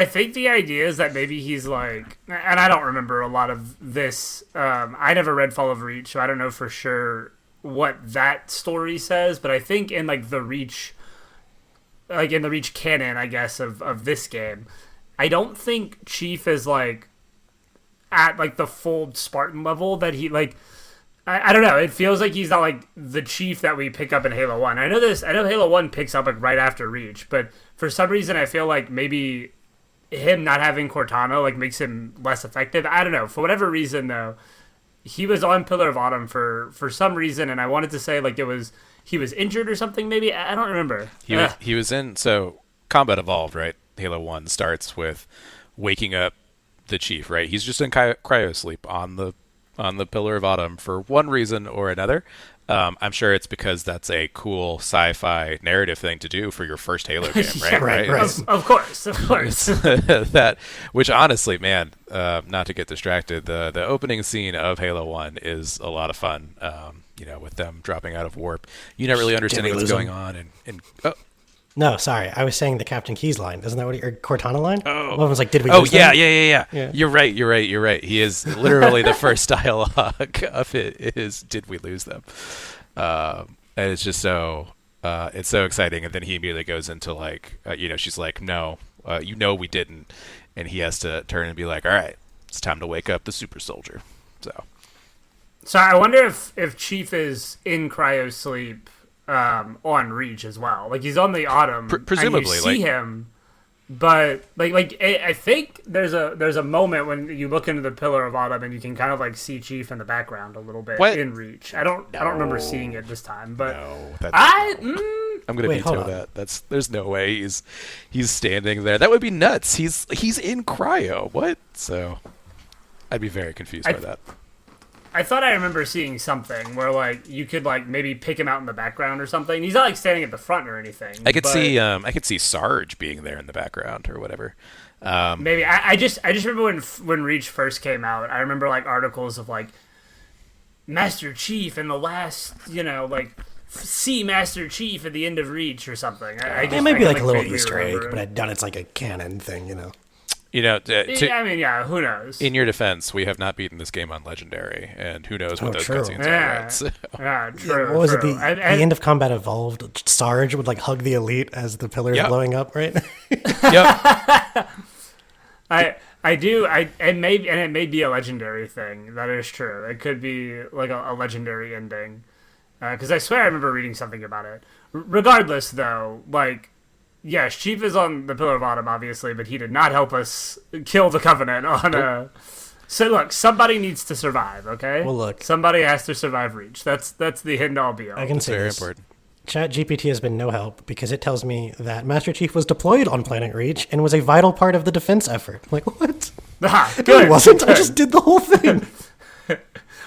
think the idea is that maybe he's like, and I don't remember a lot of this. I never read Fall of Reach, so I don't know for sure what that story says. But I think in like the Reach, like in the Reach canon, I guess of this game, I don't think Chief is like at like the full Spartan level that he like. I don't know. It feels like he's not like the Chief that we pick up in Halo 1. I know Halo 1 picks up like right after Reach, but for some reason I feel like maybe him not having Cortana like makes him less effective. I don't know. For whatever reason though, he was on Pillar of Autumn for some reason, and I wanted to say like he was injured or something maybe. I don't remember. He was in, so Combat Evolved, right? Halo 1 starts with waking up the Chief, right? He's just in cryo sleep on the Pillar of Autumn for one reason or another. I'm sure it's because that's a cool sci-fi narrative thing to do for your first Halo game, right? Yeah, right. Of course. That, which honestly, man, not to get distracted, the opening scene of Halo 1 is a lot of fun. With them dropping out of warp, you're not really understanding what's going on, and No, sorry. I was saying the Captain Keys line. Isn't that what or Cortana line? Oh. One was like, did we lose them? Yeah. You're right. He is literally the first dialogue of it is, did we lose them? And it's just so, it's so exciting. And then he immediately goes into like, she's like, no, we didn't. And he has to turn and be like, all right, it's time to wake up the super soldier. So I wonder if Chief is in cryo sleep on Reach as well. Like he's on the Autumn, presumably. And you see him, but I think there's a moment when you look into the Pillar of Autumn and you can kind of like see Chief in the background a little bit in Reach. I don't remember seeing it this time, but I'm gonna veto that. There's no way he's standing there. That would be nuts. He's in cryo. What? So I'd be very confused by that. I thought I remember seeing something where like you could like maybe pick him out in the background or something. He's not like standing at the front or anything. I could see Sarge being there in the background or whatever. Maybe I just remember when Reach first came out. I remember like articles of like Master Chief in the last, see Master Chief at the end of Reach or something. It might be like a little Easter egg, but I doubt it's like a canon thing. Who knows? In your defense, we have not beaten this game on Legendary, and who knows what those cutscenes are, right? So. Yeah, true. What was it? The end of Combat Evolved, Sarge would like hug the Elite as the pillars blowing up, right? Yep. It may be a Legendary thing. That is true. It could be like a Legendary ending, because I swear I remember reading something about it. Regardless, though, like. Yes, Chief is on the Pillar of Autumn, obviously, but he did not help us kill the Covenant on a... So look, somebody needs to survive, okay? Well, look. Somebody has to survive Reach. That's the end-all be-all. I can say very this. important. ChatGPT has been no help because it tells me that Master Chief was deployed on Planet Reach and was a vital part of the defense effort. I'm like, what? Good. It wasn't. I just did the whole thing.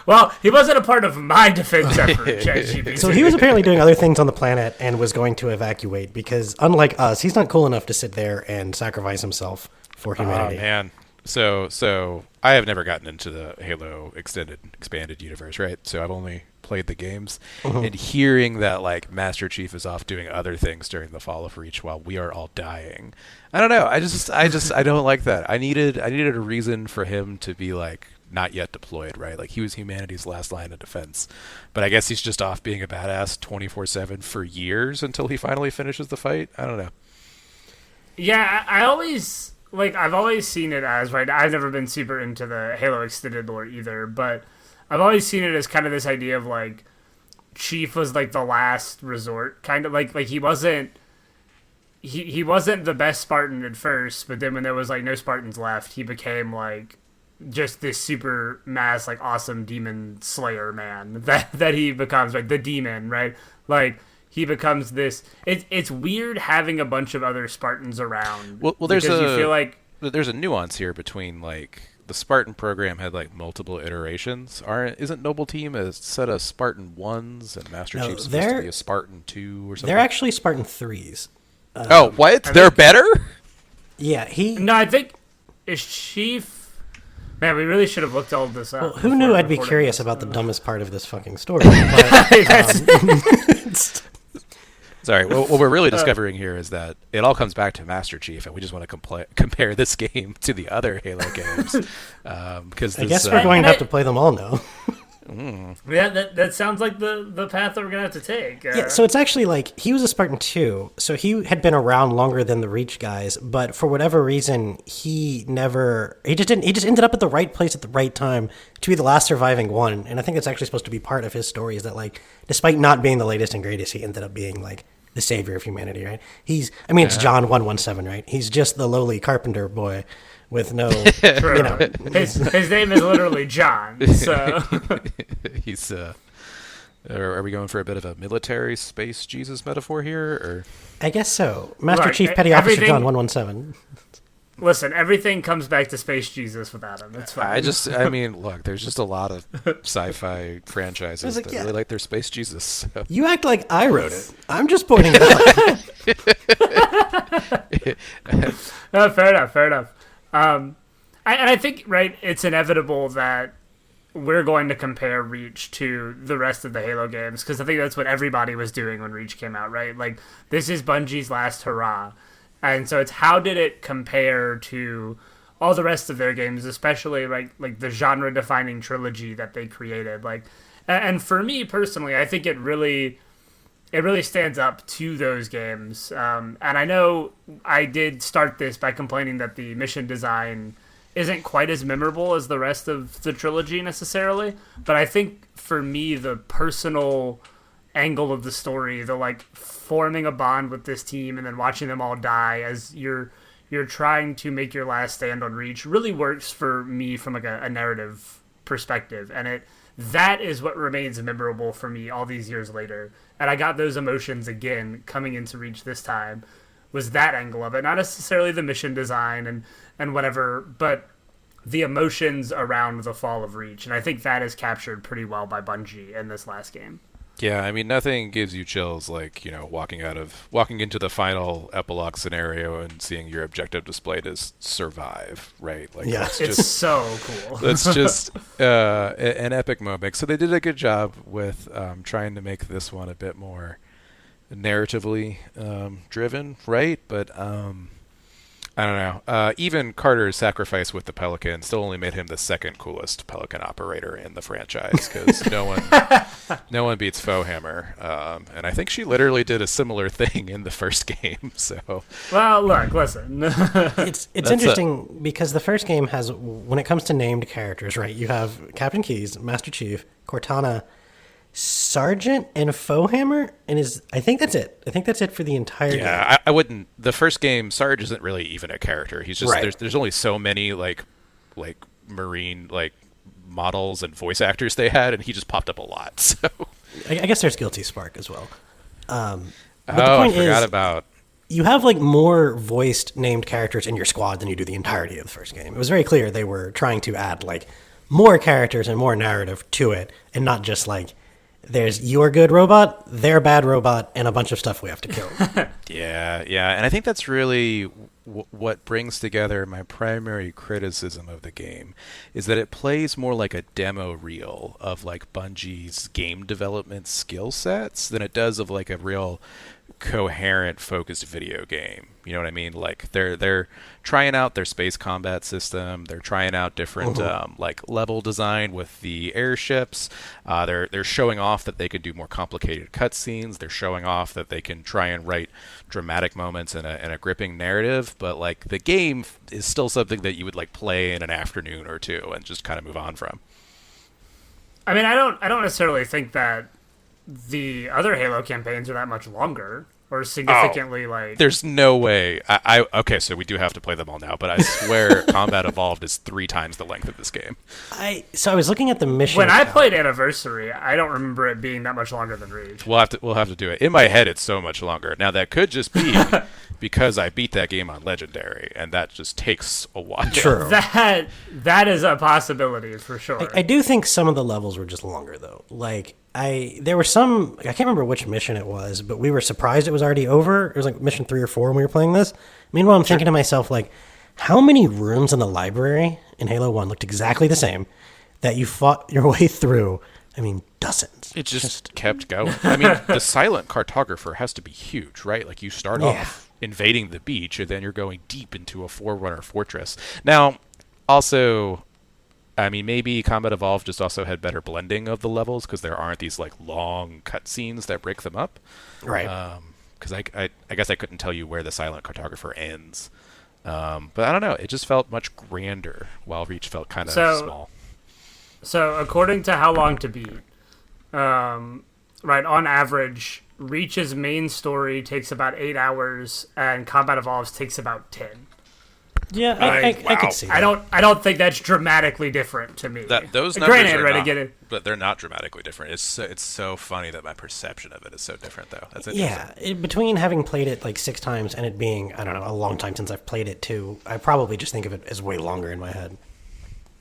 Well, he wasn't a part of my defense effort, ChatGPT. So he was apparently doing other things on the planet and was going to evacuate because, unlike us, he's not cool enough to sit there and sacrifice himself for humanity. Oh, man. So I have never gotten into the Halo expanded universe, right? So I've only played the games, and hearing that like Master Chief is off doing other things during the Fall of Reach while we are all dying. I don't know. I don't like that. I needed a reason for him to be like not yet deployed, right? Like he was humanity's last line of defense, but I guess he's just off being a badass 24/7 for years until he finally finishes the fight. I don't know. Yeah, I've always seen it as, right, I've never been super into the Halo extended lore either, but I've always seen it as kind of this idea of like Chief was like the last resort, kind of like he wasn't the best Spartan at first, but then when there was like no Spartans left, he became like just this super mass, like awesome demon slayer man that he becomes, like the demon, right? Like he becomes this. It's weird having a bunch of other Spartans around. Well, because you feel like there's a nuance here between like the Spartan program had like multiple iterations. Isn't Noble Team a set of Spartan 1s and Master Chief's supposed to be a Spartan 2 or something? They're actually Spartan 3s. Oh, what? They're better? Yeah, No, I think is Chief. Man, we really should have looked all this up. Well, who knew I'd be curious about the dumbest part of this fucking story? But, Sorry, what we're really discovering here is that it all comes back to Master Chief, and we just want to compare this game to the other Halo games. Because I guess we're going to have to play them all now. Yeah, that sounds like the path that we're going to have to take. Yeah, so it's actually like, he was a Spartan 2, so he had been around longer than the Reach guys, but for whatever reason, he just ended up at the right place at the right time to be the last surviving one, and I think that's actually supposed to be part of his story, is that, like, despite not being the latest and greatest, he ended up being, like, the savior of humanity, right? It's John 117, right? He's just the lowly carpenter boy with no, you know. His name is literally John, so. He's, are we going for a bit of a military space Jesus metaphor here, or? I guess so. Master Chief Petty Officer John 117. Listen, everything comes back to Space Jesus without him. It's fine. Look, there's just a lot of sci-fi franchises that really like their Space Jesus. So. You act like I wrote it. I'm just pointing it out. No, fair enough. And I think, right, it's inevitable that we're going to compare Reach to the rest of the Halo games, because I think that's what everybody was doing when Reach came out, right? Like, this is Bungie's last hurrah. And so it's how did it compare to all the rest of their games, especially like the genre-defining trilogy that they created. Like, and for me personally, I think it really stands up to those games. And I know I did start this by complaining that the mission design isn't quite as memorable as the rest of the trilogy necessarily, but I think for me the personal angle of the story, the like forming a bond with this team and then watching them all die as you're trying to make your last stand on Reach, really works for me from like a narrative perspective, and that is what remains memorable for me all these years later. And I got those emotions again coming into Reach this time, was that angle of it, not necessarily the mission design and whatever, but the emotions around the fall of Reach. And I think that is captured pretty well by Bungie in this last game. Yeah, I mean, nothing gives you chills like, you know, walking into the final epilogue scenario and seeing your objective displayed as survive, right? Like, yeah, it's so cool. That's just an epic moment. So they did a good job with trying to make this one a bit more narratively driven, right? But I don't know. Even Carter's sacrifice with the Pelican still only made him the second coolest Pelican operator in the franchise, because no one beats Foehammer. And I think she literally did a similar thing in the first game. So, well, look, listen. It's interesting because the first game has, when it comes to named characters, right? You have Captain Keyes, Master Chief, Cortana, Sergeant, and Foehammer, and I think that's it. I think that's it for the entire game. Yeah, I wouldn't. The first game, Sarge isn't really even a character. He's just there's only so many like Marine like models and voice actors they had, and he just popped up a lot. So I guess there's Guilty Spark as well. But the I point forgot is, about. You have like more voiced named characters in your squad than you do the entirety of the first game. It was very clear they were trying to add like more characters and more narrative to it, and not just like, there's your good robot, their bad robot, and a bunch of stuff we have to kill. Yeah, and I think that's really what brings together my primary criticism of the game, is that it plays more like a demo reel of like Bungie's game development skill sets than it does of like a real coherent, focused video game. You know what I mean? Like they're trying out their space combat system. They're trying out different like level design with the airships. They're showing off that they could do more complicated cutscenes. They're showing off that they can try and write dramatic moments in a gripping narrative. But like the game is still something that you would like play in an afternoon or two and just kind of move on from. I mean, I don't necessarily think that the other Halo campaigns are that much longer. or significantly There's no way. Okay, so we do have to play them all now, but I swear Combat Evolved is 3 times the length of this game. So I was looking at the mission. When I played Anniversary, I don't remember it being that much longer than Reach. We'll have to do it. In my head, it's so much longer. Now that could just be because I beat that game on Legendary, and that just takes a while. True. That is a possibility for sure. I do think some of the levels were just longer though. Like there were some, I can't remember which mission it was, but we were surprised it was already over. It was like mission 3 or 4 when we were playing this. Meanwhile, I'm thinking to myself, like, how many rooms in the library in Halo 1 looked exactly the same that you fought your way through? I mean, dozens. It just kept going. I mean, the silent cartographer has to be huge, right? Like, you start off invading the beach, and then you're going deep into a Forerunner fortress. Now, also, I mean, maybe Combat Evolved just also had better blending of the levels, because there aren't these, like, long cutscenes that break them up. Right. Because I guess I couldn't tell you where the silent cartographer ends. But I don't know. It just felt much grander, while Reach felt kind of small. So, according to How Long to Beat, right, on average, Reach's main story takes about 8 hours, and Combat Evolves takes about 10. Yeah, I could see that. I don't think that's dramatically different to me. Those numbers but they're not dramatically different. It's so funny that my perception of it is so different, though. That's interesting. Yeah, between having played it like 6 times and it being, I don't know, a long time since I've played it too, I probably just think of it as way longer in my head.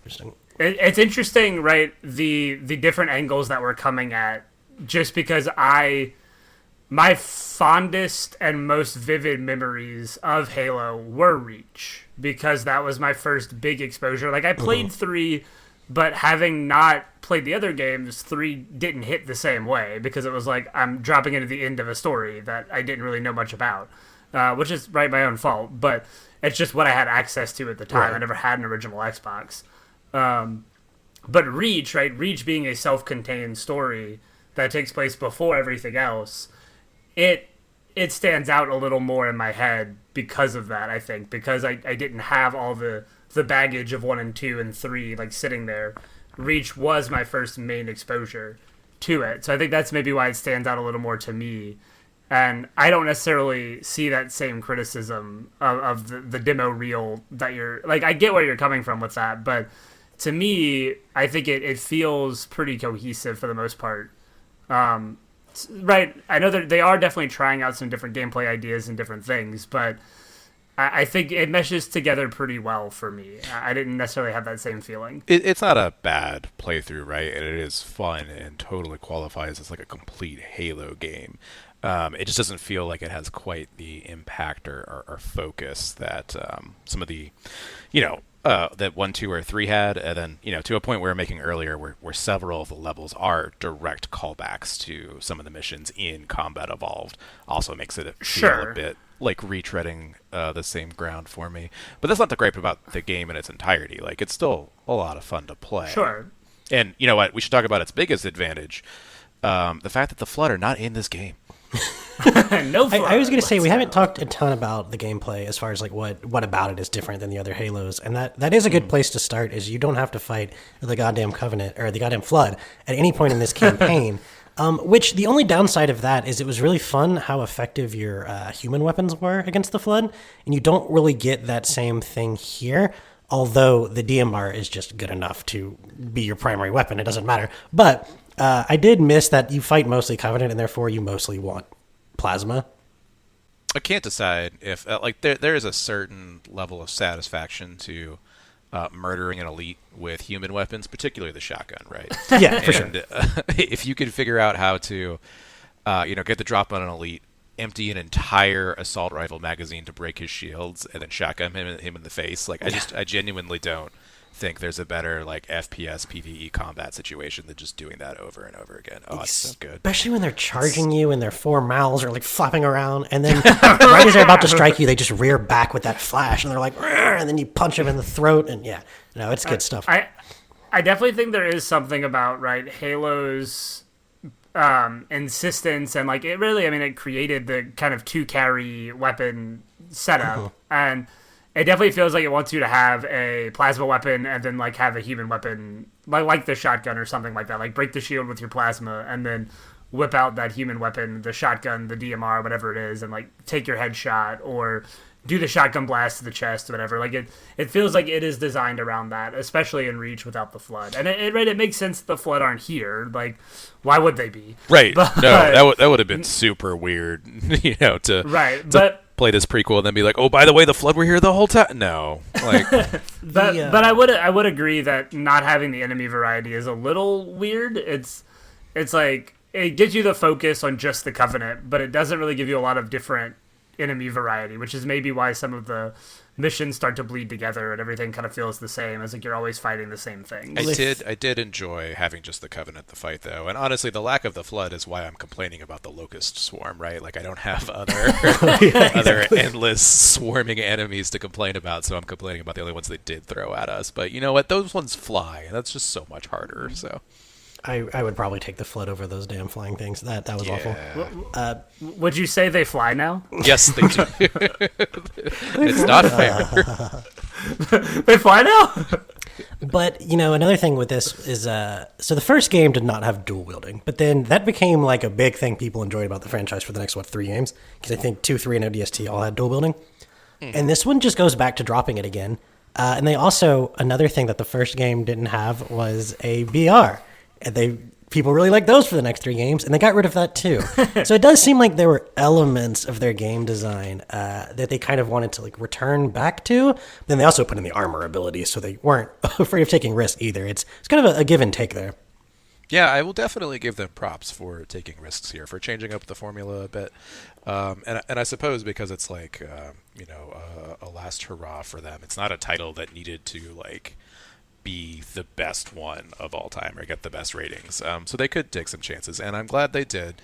Interesting. It's interesting, right? The different angles that we're coming at, just because my fondest and most vivid memories of Halo were Reach, because that was my first big exposure. Like, I played 3, but having not played the other games, 3 didn't hit the same way, because it was like I'm dropping into the end of a story that I didn't really know much about, which is my own fault, but it's just what I had access to at the time. Right. I never had an original Xbox. But Reach, right? Reach being a self-contained story that takes place before everything else, it stands out a little more in my head because of that, I think. Because I didn't have all the baggage of 1 and 2 and 3, like, sitting there. Reach was my first main exposure to it. So I think that's maybe why it stands out a little more to me. And I don't necessarily see that same criticism of the demo reel that you're... Like, I get where you're coming from with that, but to me, I think it feels pretty cohesive for the most part. Right, I know that they are definitely trying out some different gameplay ideas and different things, but I think it meshes together pretty well for me. I didn't necessarily have that same feeling. It's not a bad playthrough, right? And it is fun and totally qualifies as like a complete Halo game. It just doesn't feel like it has quite the impact or focus that some of the, that 1, 2, or 3 had, and then to a point we were making earlier, where several of the levels are direct callbacks to some of the missions in Combat Evolved, also makes it feel a bit like retreading the same ground for me. But that's not the gripe about the game in its entirety. Like, it's still a lot of fun to play. Sure. And you know what? We should talk about its biggest advantage: the fact that the Flood are not in this game. No, I was going to say, we haven't talked a ton about the gameplay as far as like what about it is different than the other Halos, and that is a good place to start. Is you don't have to fight the goddamn Covenant or the goddamn Flood at any point in this campaign. Which the only downside of that is it was really fun how effective your human weapons were against the Flood, and you don't really get that same thing here. Although the DMR is just good enough to be your primary weapon, it doesn't matter. But I did miss that you fight mostly Covenant, and therefore you mostly want plasma. I can't decide if there is a certain level of satisfaction to murdering an elite with human weapons, particularly the shotgun, right? Yeah, for sure. If you can figure out how to, get the drop on an elite, empty an entire assault rifle magazine to break his shields, and then shotgun him in the face, like I genuinely don't think there's a better like FPS PvE combat situation than just doing that over and over again. Oh, it's so good. Especially when they're charging you and their 4 mouths are like flapping around, and then right as they're about to strike you, they just rear back with that flash, and they're like, and then you punch them in the throat, and it's good stuff. I definitely think there is something about Halo's insistence, and like it created the kind of 2 carry weapon setup, and it definitely feels like it wants you to have a plasma weapon and then like have a human weapon like the shotgun or something like that, like break the shield with your plasma and then whip out that human weapon, the shotgun, the DMR, whatever it is, and like take your headshot or do the shotgun blast to the chest or whatever. Like it feels like it is designed around that, especially in Reach without the Flood. And it makes sense the Flood aren't here. Like, why would they be? Right. But, No, that would have been super weird, to play this prequel and then be like, oh, by the way, the Flood were here the whole time. No, like, but I would agree that not having the enemy variety is a little weird. It's like it gives you the focus on just the Covenant, but it doesn't really give you a lot of different enemy variety, which is maybe why some of the missions start to bleed together and everything kind of feels the same, as like you're always fighting the same thing. I did enjoy having just the Covenant to fight, though, and honestly, the lack of the Flood is why I'm complaining about the Locust Swarm, right? Like, I don't have other endless swarming enemies to complain about, so I'm complaining about the only ones they did throw at us. But you know what? Those ones fly, and that's just so much harder. So I would probably take the Flood over those damn flying things. That was awful. Would you say they fly now? Yes, they do. It's not fair. They fly now? But, another thing with this is, so the first game did not have dual wielding, but then that became like a big thing people enjoyed about the franchise for the next, 3 games? Because I think 2, 3, and ODST all had dual wielding. And this one just goes back to dropping it again. And they also, another thing that the first game didn't have was a BR. And people really liked those for the next 3 games, and they got rid of that too. So it does seem like there were elements of their game design that they kind of wanted to like return back to. But then they also put in the armor ability, so they weren't afraid of taking risks either. It's kind of a give and take there. Yeah, I will definitely give them props for taking risks here, for changing up the formula a bit. And I suppose because it's like, a last hurrah for them. It's not a title that needed to like be the best one of all time or get the best ratings. So they could take some chances, and I'm glad they did,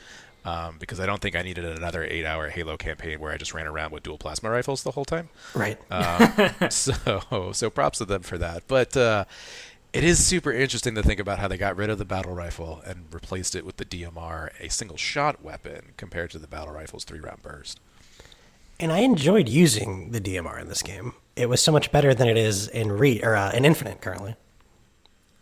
because I don't think I needed another 8-hour Halo campaign where I just ran around with dual plasma rifles the whole time. Right. So props to them for that. But it is super interesting to think about how they got rid of the battle rifle and replaced it with the DMR, a single shot weapon, compared to the battle rifle's 3-round burst. And I enjoyed using the DMR in this game. It was so much better than it is in in Infinite currently.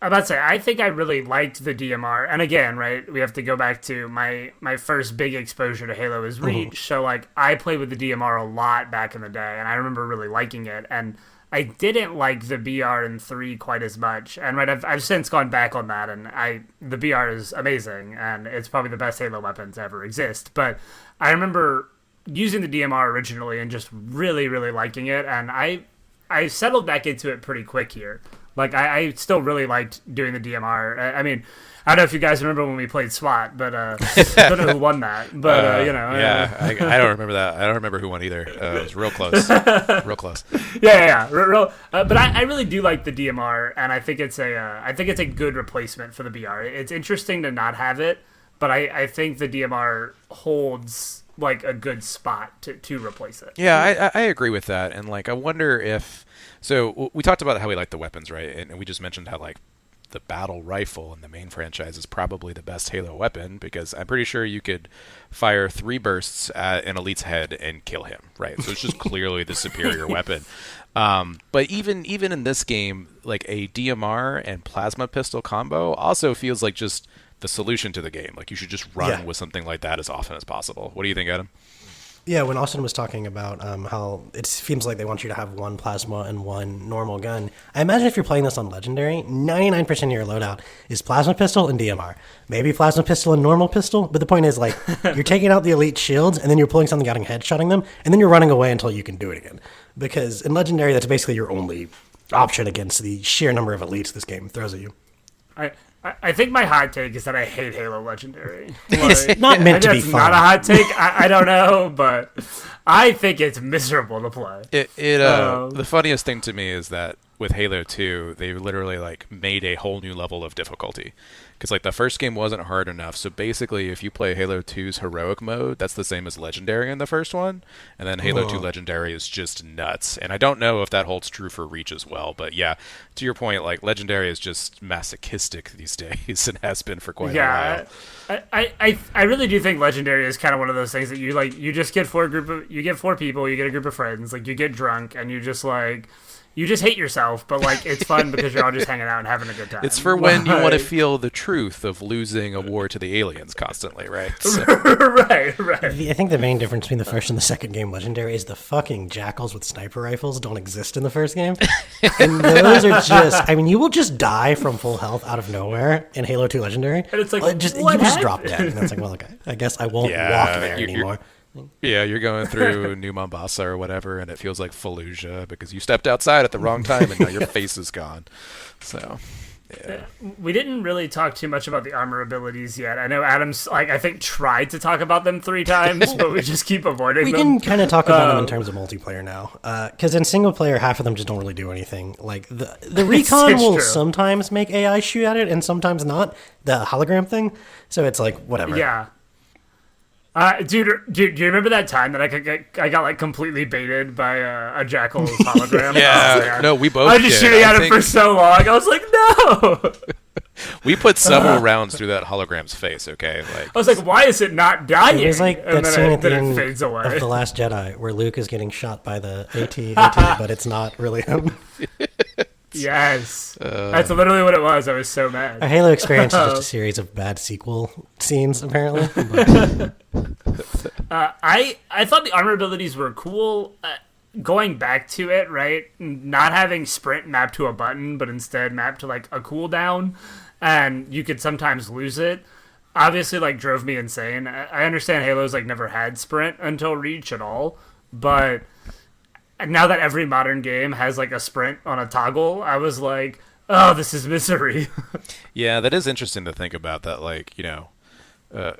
I'm about to say, I think I really liked the DMR. And again, right, we have to go back to my first big exposure to Halo is Reach. So, like, I played with the DMR a lot back in the day, and I remember really liking it. And I didn't like the BR in 3 quite as much. And, right, I've since gone back on that, and the BR is amazing, and it's probably the best Halo weapon to ever exist. But I remember using the DMR originally and just really, really liking it, and I settled back into it pretty quick here. Like, I still really liked doing the DMR. I mean, I don't know if you guys remember when we played SWAT, but I don't know who won that. But, I don't remember that. I don't remember who won either. It was real close. Real close. Yeah. But I really do like the DMR, and I think it's a good replacement for the BR. It's interesting to not have it, but I think the DMR holds like a good spot to replace it. Yeah, I agree with that. And like, I wonder if, so we talked about how we like the weapons, right? And we just mentioned how like the battle rifle in the main franchise is probably the best Halo weapon, because I'm pretty sure you could fire 3 bursts at an elite's head and kill him, right? So it's just clearly the superior weapon. But even in this game, like a DMR and plasma pistol combo also feels like just the solution to the game. Like, you should just run with something like that as often as possible. What do you think, Adam? Yeah, when Austin was talking about how it seems like they want you to have 1 plasma and 1 normal gun, I imagine if you're playing this on Legendary, 99% of your loadout is plasma pistol and DMR. Maybe plasma pistol and normal pistol, but the point is, like, you're taking out the elite shields, and then you're pulling something out and headshotting them, and then you're running away until you can do it again. Because in Legendary, that's basically your only option against the sheer number of elites this game throws at you. I think my hot take is that I hate Halo Legendary. It's not meant to be fun. fun. Not a hot take. I don't know, but I think it's miserable to play. The funniest thing to me is that with Halo 2, they literally like made a whole new level of difficulty. Because like the first game wasn't hard enough, so basically if you play Halo 2's heroic mode, that's the same as Legendary in the first one, and then Halo 2 Legendary is just nuts. And I don't know if that holds true for Reach as well, but yeah, to your point, like Legendary is just masochistic these days and has been for quite a while. I really do think Legendary is kind of one of those things that you just get you get 4 people, you get a group of friends, like you get drunk and you just hate yourself, but like it's fun because you're all just hanging out and having a good time. It's for when you want to feel the true truth of losing a war to the aliens constantly, right? So, Right. I think the main difference between the first and the second game, Legendary, is the fucking jackals with sniper rifles don't exist in the first game. And those are just, I mean, you will just die from full health out of nowhere in Halo 2 Legendary. And it's like, you what just drop happened? dead. And it's like, well, okay, I guess I won't Yeah, walk there anymore. you're going through New Mombasa or whatever, and it feels like Fallujah because you stepped outside at the wrong time and now your face is gone. So, yeah. We didn't really talk too much about the armor abilities yet. I know Adam's, I think, tried to talk about them 3 times, but we just keep avoiding We them. can kind of talk about them in terms of multiplayer now, because in single player, half of them just don't really do anything. Like the recon it's will true. sometimes make AI shoot at it, and sometimes not. The hologram thing, so it's like whatever. Yeah. Dude, do you remember that time that I got like completely baited by a jackal's hologram? Yeah, Oh, man. no, we both I was just did. shooting I at it think for so long. I was like, no. we put several rounds through that hologram's face, okay? Like, I was like, why is it not dying? It was like And that scene at the then end it fades away. of The Last Jedi, where Luke is getting shot by the AT, but it's not really him. Yes, that's literally what it was. I was so mad. Our Halo experience is just a series of bad sequel scenes, apparently. But I thought the armor abilities were cool. Going back to it, right? Not having sprint mapped to a button, but instead mapped to like a cooldown, and you could sometimes lose it. Obviously, like drove me insane. I understand Halo's like never had sprint until Reach at all, but now that every modern game has like a sprint on a toggle, I was like, oh, this is misery. yeah, that is interesting to think about. That, like,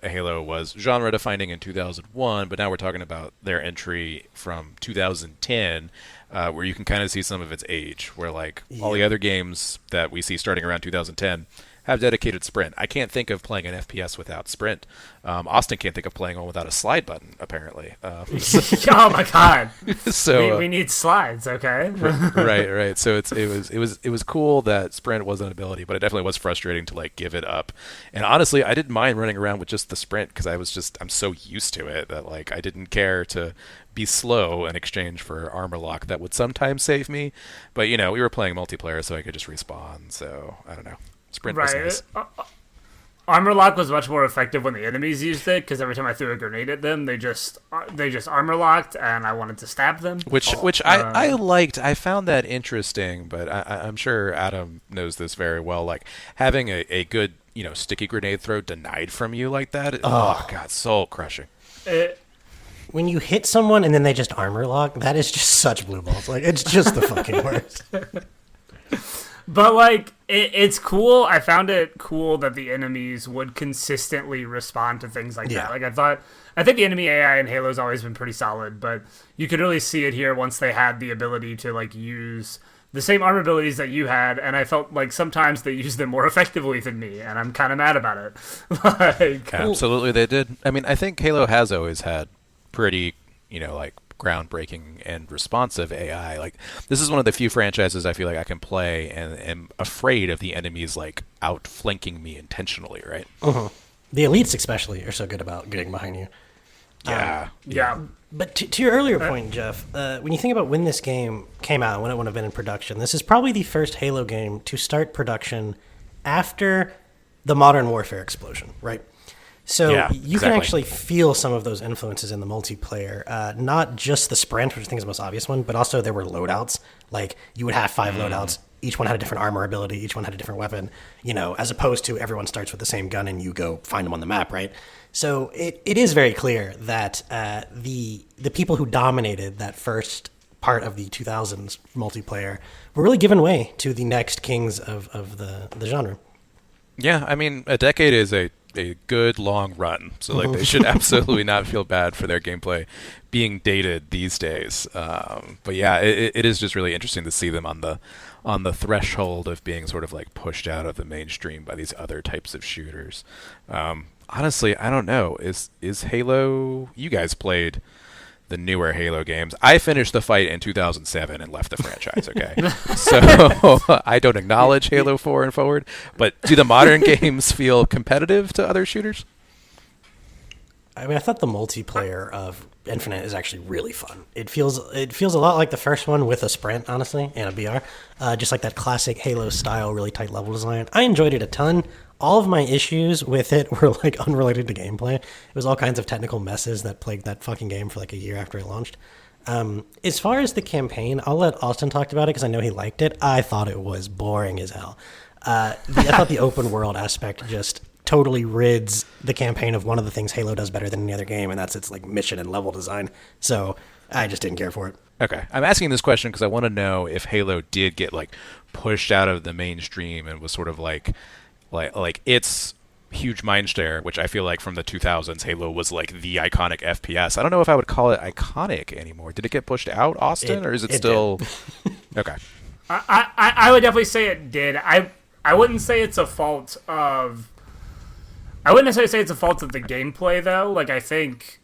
Halo was genre defining in 2001, but now we're talking about their entry from 2010, where you can kind of see some of its age, where like all the other games that we see starting around 2010 have dedicated sprint. I can't think of playing an FPS without sprint. Austin can't think of playing one without a slide button, apparently. Oh my god! So we need slides, okay? right. So it was cool that sprint was an ability, but it definitely was frustrating to like give it up. And honestly, I didn't mind running around with just the sprint because I'm so used to it that like I didn't care to be slow in exchange for armor lock that would sometimes save me. But we were playing multiplayer, so I could just respawn. So I don't know. Sprint was nice. Armor lock was much more effective when the enemies used it because every time I threw a grenade at them, they just armor locked, and I wanted to stab them. Which I liked. I found that interesting, but I'm sure Adam knows this very well. Like having a good sticky grenade throw denied from you like that. Oh god, soul crushing. when you hit someone and then they just armor lock, that is just such blue balls. Like it's just the fucking worst. But, like, it's cool. I found it cool that the enemies would consistently respond to things like that. Like, I think the enemy AI in Halo's always been pretty solid, but you could really see it here once they had the ability to, like, use the same armor abilities that you had, and I felt like sometimes they used them more effectively than me, and I'm kind of mad about it. Like, absolutely, they did. I mean, I think Halo has always had pretty, like, groundbreaking and responsive AI. Like, this is one of the few franchises I feel like I can play and am afraid of the enemies like outflanking me intentionally, right? Uh-huh. The elites especially are so good about getting behind you. yeah. But to your earlier point, Jeff, when you think about when this game came out, when it would have been in production, this is probably the first Halo game to start production after the Modern Warfare explosion, right? So you can actually feel some of those influences in the multiplayer. Not just the sprint, which I think is the most obvious one, but also there were loadouts. Like, you would have 5 loadouts. Each one had a different armor ability. Each one had a different weapon, as opposed to everyone starts with the same gun and you go find them on the map, right? So it is very clear that the people who dominated that first part of the 2000s multiplayer were really giving way to the next kings of the genre. Yeah, I mean, a decade is a good long run, so like they should absolutely not feel bad for their gameplay being dated these days. But yeah, it is just really interesting to see them on the threshold of being sort of like pushed out of the mainstream by these other types of shooters. Honestly, I don't know. Is Halo? You guys played the newer Halo games. I finished the fight in 2007 and left the franchise, okay? So I don't acknowledge Halo 4 and forward, but do the modern games feel competitive to other shooters? I mean, I thought the multiplayer of Infinite is actually really fun. It feels a lot like the first one with a sprint, honestly, and a BR. Just like that classic Halo style, really tight level design. I enjoyed it a ton. All of my issues with it were like unrelated to gameplay. It was all kinds of technical messes that plagued that fucking game for like a year after it launched. As far as the campaign, I'll let Austin talk about it because I know he liked it. I thought it was boring as hell. I thought the open world aspect just totally rids the campaign of one of the things Halo does better than any other game, and that's its like mission and level design. So I just didn't care for it. Okay, I'm asking this question because I want to know if Halo did get like pushed out of the mainstream and was sort of like its huge mindshare, which I feel like from the 2000s, Halo was like the iconic FPS. I don't know if I would call it iconic anymore. Did it get pushed out, Austin, or is it still okay? I would definitely say it did. I wouldn't say it's a fault of. I wouldn't necessarily say it's a fault of the gameplay though. Like I think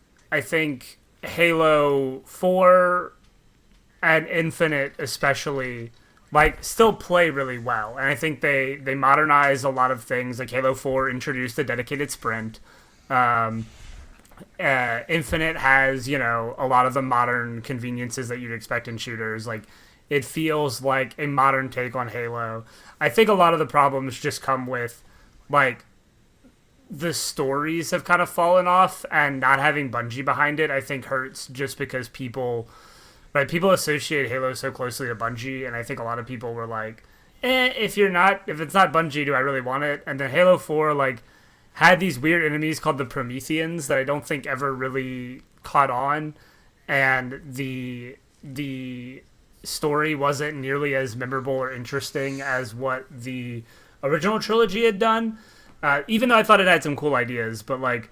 Halo 4 and Infinite especially like still play really well, and I think they modernize a lot of things. Like Halo 4 introduced a dedicated sprint. Infinite has a lot of the modern conveniences that you'd expect in shooters. Like it feels like a modern take on Halo. I think a lot of the problems just come with like the stories have kind of fallen off, and not having Bungie behind it I think hurts, just because people associate Halo so closely to Bungie, and I think a lot of people were like, if it's not Bungie, do I really want it? And then Halo 4 like had these weird enemies called the Prometheans that I don't think ever really caught on, and the story wasn't nearly as memorable or interesting as what the original trilogy had done. Even though I thought it had some cool ideas, but like,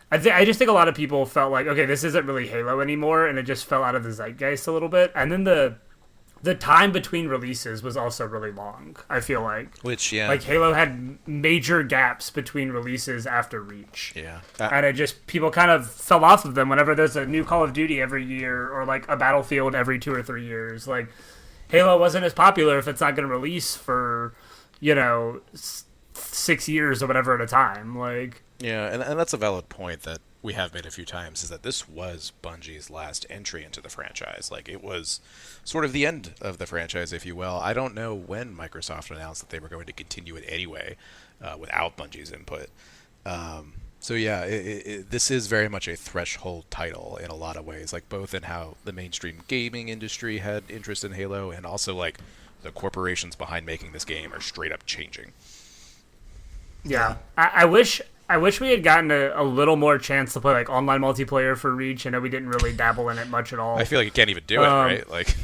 I just think a lot of people felt like, okay, this isn't really Halo anymore, and it just fell out of the zeitgeist a little bit. And then the time between releases was also really long, I feel like. Which, yeah. Like, Halo had major gaps between releases after Reach. Yeah. And people kind of fell off of them whenever there's a new Call of Duty every year, or like a Battlefield every 2 or 3 years. Like, Halo wasn't as popular if it's not going to release for, 6 years or whatever at a time. Like, yeah, and that's a valid point that we have made a few times, is that this was Bungie's last entry into the franchise. Like, it was sort of the end of the franchise, if you will. I don't know when Microsoft announced that they were going to continue it anyway, without Bungie's input. So yeah, this is very much a threshold title in a lot of ways, like both in how the mainstream gaming industry had interest in Halo, and also like the corporations behind making this game are straight up changing. Yeah, I wish we had gotten a little more chance to play like online multiplayer for Reach. I know we didn't really dabble in it much at all. I feel like you can't even do it, right? Like,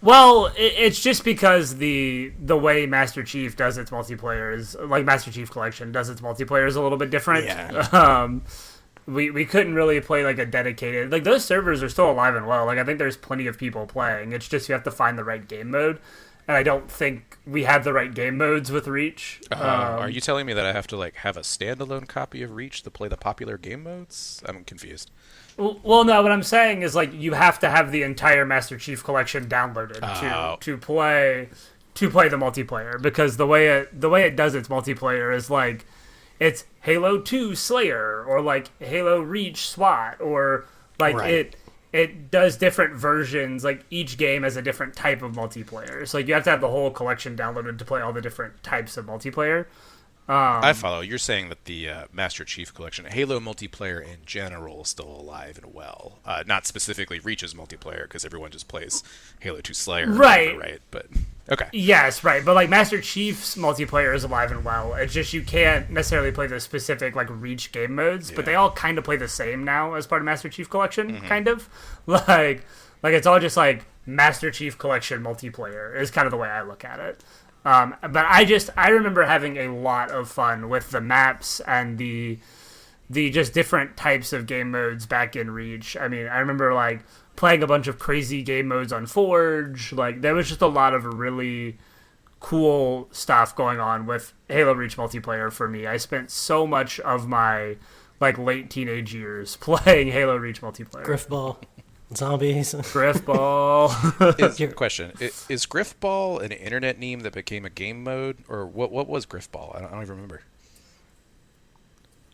well, it's just because the way Master Chief does its multiplayer is like Master Chief Collection does its multiplayer is a little bit different. Yeah. We couldn't really play like a dedicated, like those servers are still alive and well. Like I think there's plenty of people playing. It's just you have to find the right game mode. And I don't think we have the right game modes with Reach. Are you telling me that I have to like have a standalone copy of Reach to play the popular game modes? I'm confused. Well, no. What I'm saying is like you have to have the entire Master Chief Collection downloaded to play the multiplayer, because the way it does its multiplayer is like it's Halo 2 Slayer, or like Halo Reach SWAT, or like right. It does different versions. Like each game has a different type of multiplayer. So like you have to have the whole collection downloaded to play all the different types of multiplayer. I follow. You're saying that the Master Chief Collection, Halo multiplayer in general, is still alive and well. Not specifically Reach's multiplayer, because everyone just plays Halo 2 Slayer. Right. Right. But okay. Yes, right. But like Master Chief's multiplayer is alive and well. It's just you can't necessarily play the specific like Reach game modes, but they all kind of play the same now as part of Master Chief Collection, kind of. Like it's all just like Master Chief Collection multiplayer is kind of the way I look at it. But I remember having a lot of fun with the maps and the just different types of game modes back in Reach. I mean, I remember like playing a bunch of crazy game modes on Forge. Like there was just a lot of really cool stuff going on with Halo Reach multiplayer for me. I spent so much of my like late teenage years playing Halo Reach multiplayer. Griffball. Zombies. Griffball. Question: Is Griffball an internet meme that became a game mode, or what was Griffball? I don't even remember.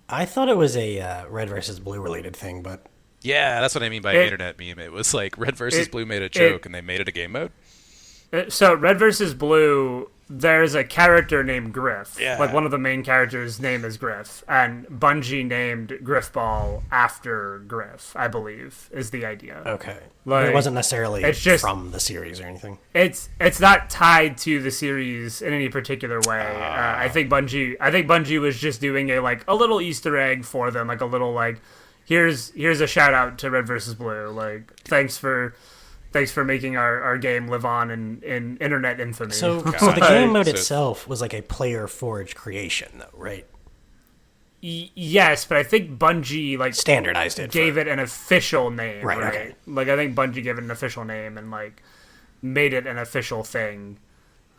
I thought it was a red versus blue related thing, but Yeah, that's what I mean by internet meme. It was like Red versus Blue made a joke, and they made it a game mode. So Red versus Blue, there's a character named Griff. Yeah. Like one of the main characters' name is Griff, and Bungie named Griffball after Griff, I believe, is the idea. okay. Like, it wasn't necessarily it's just- from the series or anything. It's not tied to the series in any particular way. I think Bungie was just doing a little Easter egg for them, like a little like here's a shout out to Red versus Blue. Like thanks for making our game live on in internet infamy. So the game mode So- itself was like a player forged creation, though, right? Yes, but I think Bungie Standardized it. gave it an official name, Right, right? okay. Like I think Bungie gave it an official name and made it an official thing.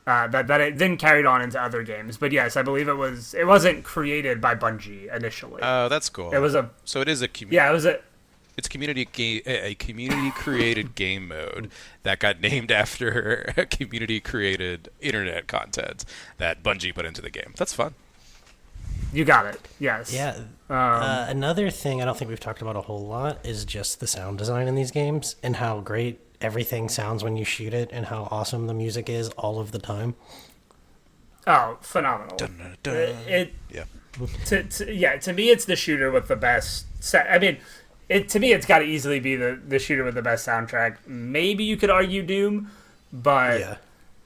That it then carried on into other games, but yes, I believe it wasn't created by Bungie initially. Oh, that's cool. It was So it is a It's a community created game mode that got named after a community created internet content that Bungie put into the game. That's fun. You got it. Yes. Yeah. Another thing I don't think we've talked about a whole lot is just the sound design in these games and how great everything sounds when you shoot it and how awesome the music is all of the time. Oh, phenomenal! Dun, dun, It Yeah. to me, it's the shooter with the best. I mean, to me, it's got to easily be the shooter with the best soundtrack. Maybe you could argue Doom, but Yeah.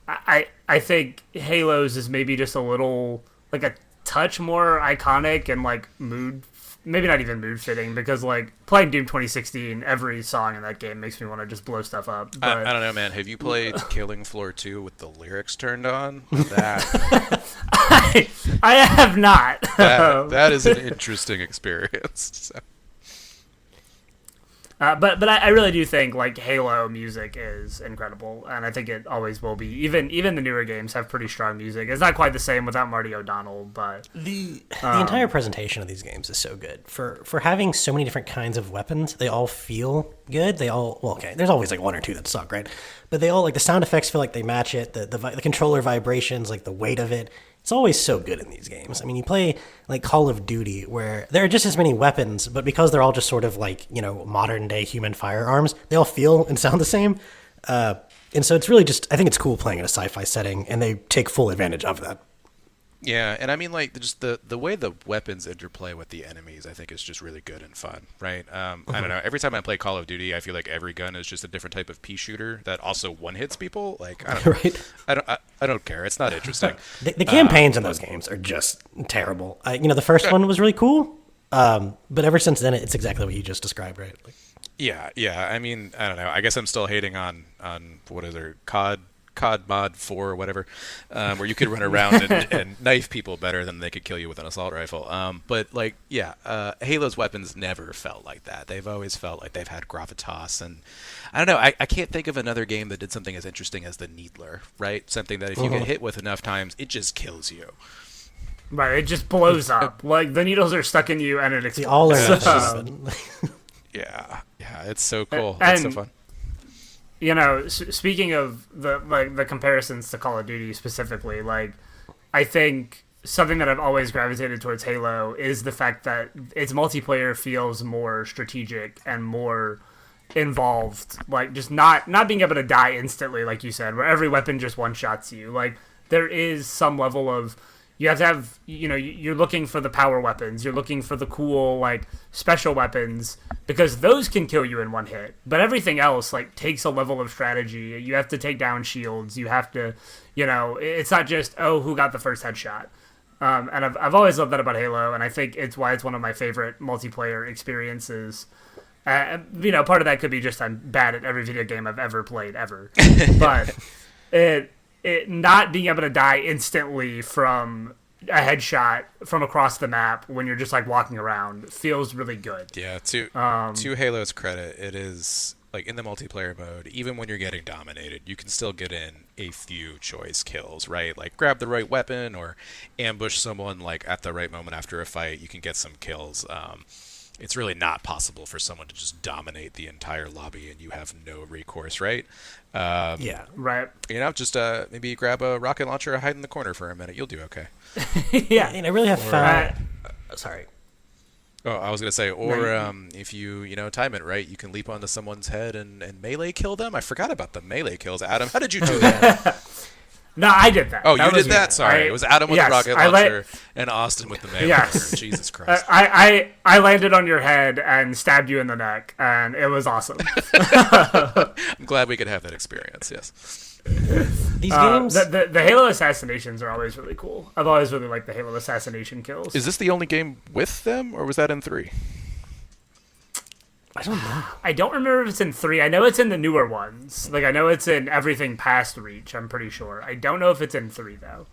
I think Halo's is maybe just a little like a touch more iconic and like mood. Maybe not even mood fitting because like playing Doom 2016, every song in that game makes me want to just blow stuff up. But I don't know, man. Have you played Killing Floor 2 with the lyrics turned on? That I have not. that is an interesting experience. So. But I really do think like Halo music is incredible, and I think it always will be. Even the newer games have pretty strong music. It's not quite the same without Marty O'Donnell, but The entire presentation of these games is so good for having so many different kinds of weapons. They all feel good. They all okay. There's always like one or two that suck, right? But they all like the sound effects feel like they match it. The controller vibrations, like the weight of it. It's always so good in these games. I mean, you play like Call of Duty where there are just as many weapons, but because they're all just sort of like, modern day human firearms, they all feel and sound the same. And so it's really just, I think it's cool playing in a sci-fi setting, and they take full advantage of that. Yeah, and I mean, like, just the way the weapons interplay with the enemies, I think is just really good and fun, right? I don't know. Every time I play Call of Duty, I feel like every gun is just a different type of pea shooter that also one hits people. Like, I don't know. Right. I don't care. It's not interesting. The campaigns in those games are just terrible. The first one was really cool, but ever since then, it's exactly what you just described, right? Like, Yeah. I mean, I don't know. I guess I'm still hating on what is there, COD Mod 4 or whatever, where you could run around and knife people better than they could kill you with an assault rifle. But like, yeah, Halo's weapons never felt like that. They've always felt like they've had gravitas, and I don't know. I can't think of another game that did something as interesting as the Needler, right? Something that if you get hit with enough times, it just kills you. right, it just blows up. Like the needles are stuck in you and it explodes. all are just, Yeah, it's so cool. And- It's so fun. Speaking of the comparisons to Call of Duty specifically, like I think something that I've always gravitated towards Halo is the fact that its multiplayer feels more strategic and more involved. Like just not being able to die instantly, like you said, where every weapon just one shots you. Like there is some level of you have to have, you're looking for the power weapons. You're looking for the cool, like, special weapons because those can kill you in one hit. But everything else, like, takes a level of strategy. You have to take down shields. You have to, it's not just, who got the first headshot. And I've always loved that about Halo, and I think it's why it's one of my favorite multiplayer experiences. Part of that could be just I'm bad at every video game I've ever played, ever. But it not being able to die instantly from a headshot from across the map when you're just like walking around feels really good. Yeah, to Halo's credit, it is like in the multiplayer mode, even when you're getting dominated, you can still get in a few choice kills, right? Like grab the right weapon or ambush someone like at the right moment after a fight, you can get some kills. It's really not possible for someone to just dominate the entire lobby and you have no recourse, right? yeah. Right. Just maybe grab a rocket launcher and hide in the corner for a minute. You'll do okay. Yeah. And I really have found. Sorry. Oh, I was gonna say, or if you know time it right, you can leap onto someone's head and melee kill them. I forgot about the melee kills. Adam, how did you do that? No, I did that. Oh, that you did that? Sorry, it was Adam with the rocket launcher and Austin with the melee. Yes. Jesus Christ. I landed on your head and stabbed you in the neck, and it was awesome. I'm glad we could have that experience. Yes. These games, the Halo assassinations are always really cool. I've always really liked the Halo assassination kills. Is this the only game with them, or was that in 3? I don't know. I don't remember if it's in 3. I know it's in the newer ones. Like, I know it's in everything past Reach, I'm pretty sure. I don't know if it's in 3, though.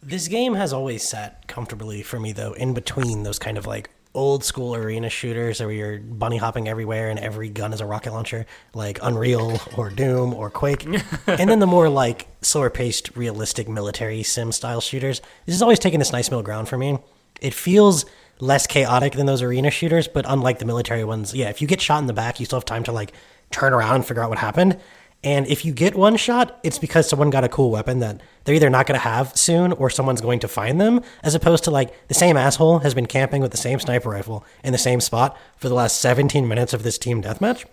This game has always sat comfortably for me, though, in between those kind of like old school arena shooters where you're bunny hopping everywhere and every gun is a rocket launcher, like Unreal or Doom or Quake. And then the more like slower paced, realistic military sim style shooters. This has always taken this nice middle ground for me. It feels less chaotic than those arena shooters, but unlike the military ones, yeah, if you get shot in the back, you still have time to like turn around and figure out what happened. And if you get one shot, it's because someone got a cool weapon that they're either not going to have soon or someone's going to find them, as opposed to like the same asshole has been camping with the same sniper rifle in the same spot for the last 17 minutes of this team deathmatch.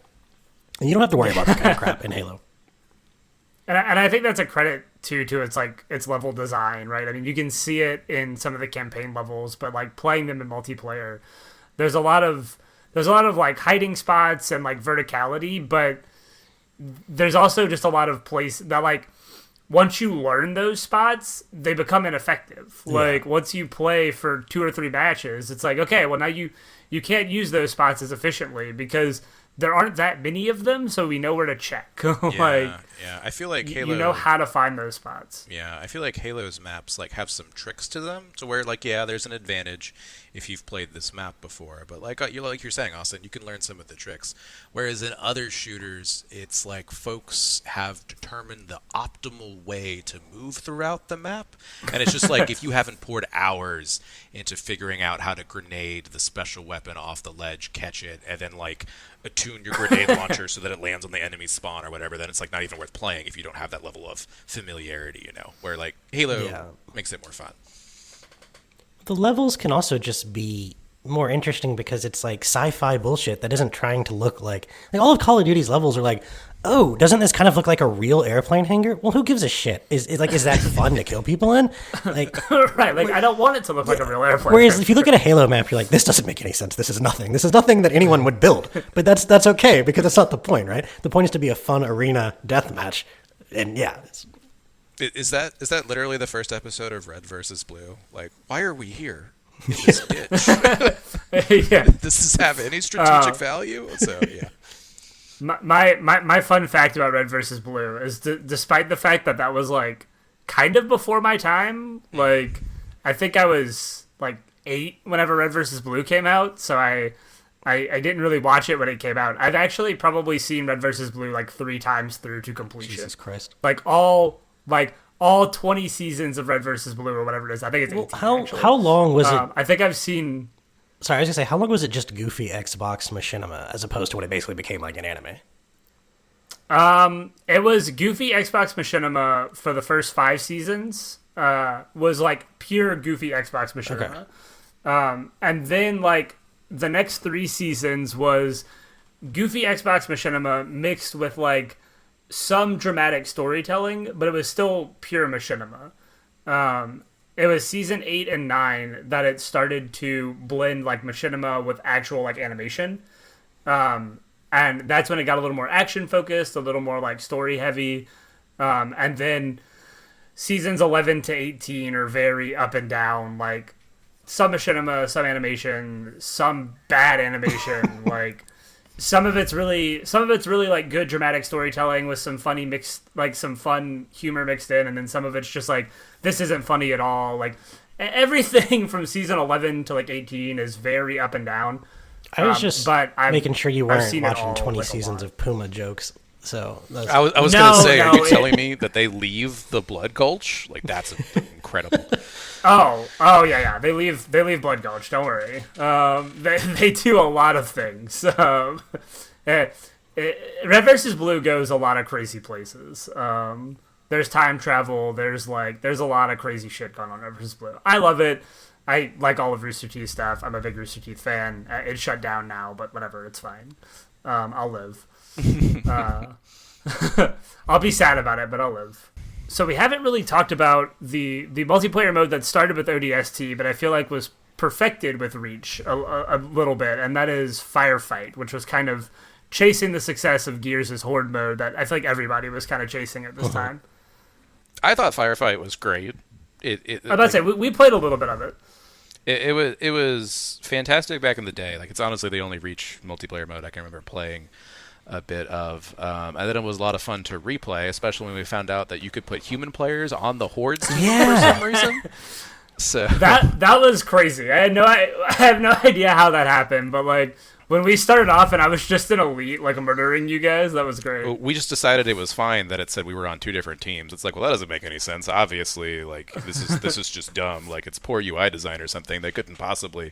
And you don't have to worry about that kind of crap in Halo. And I think that's a credit to its level design, right? I mean, you can see it in some of the campaign levels, but like playing them in multiplayer, there's a lot of like hiding spots and like verticality, but there's also just a lot of place that like once you learn those spots, they become ineffective. Yeah. Like once you play for 2 or 3 matches, it's like, okay, well now you can't use those spots as efficiently because there aren't that many of them, so we know where to check. Yeah. I feel like Halo, you know how to find those spots. Yeah, I feel like Halo's maps like have some tricks to them, to where like there's an advantage if you've played this map before, but like you're saying, Austin, you can learn some of the tricks. Whereas in other shooters, it's like folks have determined the optimal way to move throughout the map, and it's just like if you haven't poured hours into figuring out how to grenade the special weapon off the ledge, catch it, and then like attune your grenade launcher so that it lands on the enemy spawn or whatever, then it's like not even worth playing if you don't have that level of familiarity, where like Halo makes it more fun. The levels can also just be more interesting because it's like sci-fi bullshit that isn't trying to look like all of Call of Duty's levels are like, oh, doesn't this kind of look like a real airplane hangar? Well, who gives a shit? Is that fun to kill people in? Like, right, like I don't want it to look like a real airplane. Whereas if you look at a Halo map, you're like, this doesn't make any sense. This is nothing. This is nothing that anyone would build. But that's okay because that's not the point, right? The point is to be a fun arena deathmatch, and yeah. Is that literally the first episode of Red versus Blue? Like, why are we here in this ditch? Yeah. Does this have any strategic value? So yeah. My fun fact about Red versus Blue is despite the fact that was like kind of before my time, like I think I was like 8 whenever Red versus Blue came out, so I didn't really watch it when it came out. I've actually probably seen Red versus Blue like 3 times through to completion. Jesus Christ. Like all 20 seasons of Red versus Blue or whatever it is. I think it's 18, how long was it? I think I've seen... Sorry, I was going to say, how long was it just goofy Xbox machinima as opposed to what it basically became like an anime? It was goofy Xbox machinima for the first 5 seasons. Was like pure goofy Xbox machinima. Okay. And then like the next 3 seasons was goofy Xbox machinima mixed with like some dramatic storytelling, but it was still pure machinima. It was season 8 and 9 that it started to blend like machinima with actual like animation. And that's when it got a little more action focused, a little more like story heavy. And then seasons 11 to 18 are very up and down, like some machinima, some animation, some bad animation, like some of it's really like good dramatic storytelling with some funny mixed, like some fun humor mixed in, and then some of it's just like, this isn't funny at all. Like everything from season 11 to like 18 is very up and down. I was just making sure you weren't watching 20 like seasons of Puma jokes. So I was going to say, are you telling me that they leave the Blood Gulch? Like that's incredible. Oh yeah. They leave Blood Gulch. Don't worry. They do a lot of things. Red versus Blue goes a lot of crazy places. There's time travel. There's a lot of crazy shit going on in Red versus Blue. I love it. I like all of Rooster Teeth stuff. I'm a big Rooster Teeth fan. It's shut down now, but whatever, it's fine. I'll live. I'll be sad about it, but I'll live. So we haven't really talked about the multiplayer mode that started with ODST, but I feel like was perfected with Reach a little bit, and that is Firefight, which was kind of chasing the success of Gears' Horde mode that I feel like everybody was kind of chasing at this time. I thought Firefight was great. I was about to say, we played a little bit of it. It was fantastic back in the day. Like, it's honestly the only Reach multiplayer mode I can remember playing a bit of. And then it was a lot of fun to replay, especially when we found out that you could put human players on the Hordes for some reason. So that was crazy. I have no idea how that happened, but like when we started off and I was just an elite, like murdering you guys, that was great. We just decided it was fine that it said we were on 2 different teams. It's like, well, that doesn't make any sense. Obviously, like this is just dumb. Like, it's poor UI design or something. They couldn't possibly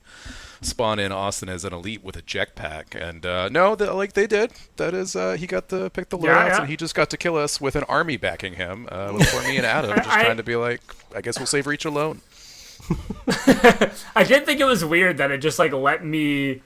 spawn in Austin as an elite with a jetpack. And no, they did. That is, he got to pick the loadouts, and he just got to kill us with an army backing him. Before me and Adam just trying to be like, I guess we'll save Reach alone. I did think it was weird that it just let me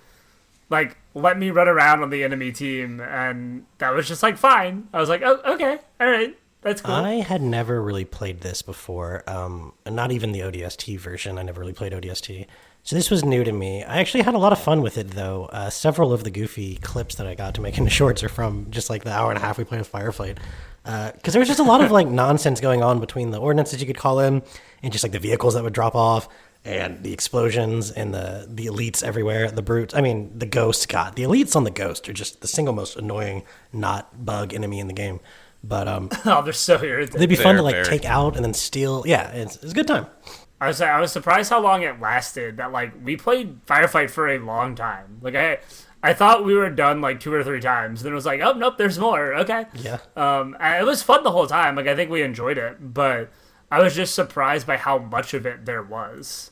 run around on the enemy team, and that was just fine. I was like, oh, okay, all right, that's cool. I had never really played this before, not even the ODST version. I never really played ODST, so this was new to me. I actually had a lot of fun with it, though. Several of the goofy clips that I got to make into shorts are from just the hour and a half we played with Firefight. Because there was just a lot of nonsense going on between the ordnances you could call in, and just the vehicles that would drop off, and the explosions, and the elites everywhere, the brutes. I mean, the ghosts. God, the elites on the ghost are just the single most annoying not bug enemy in the game. But oh, they're so irritating. They'd be fun to take out and then steal. Yeah, it's a good time. I was surprised how long it lasted. That we played Firefight for a long time. I thought we were done 2 or 3 times. Then it was oh, nope, there's more. Okay. Yeah. It was fun the whole time. I think we enjoyed it, but I was just surprised by how much of it there was.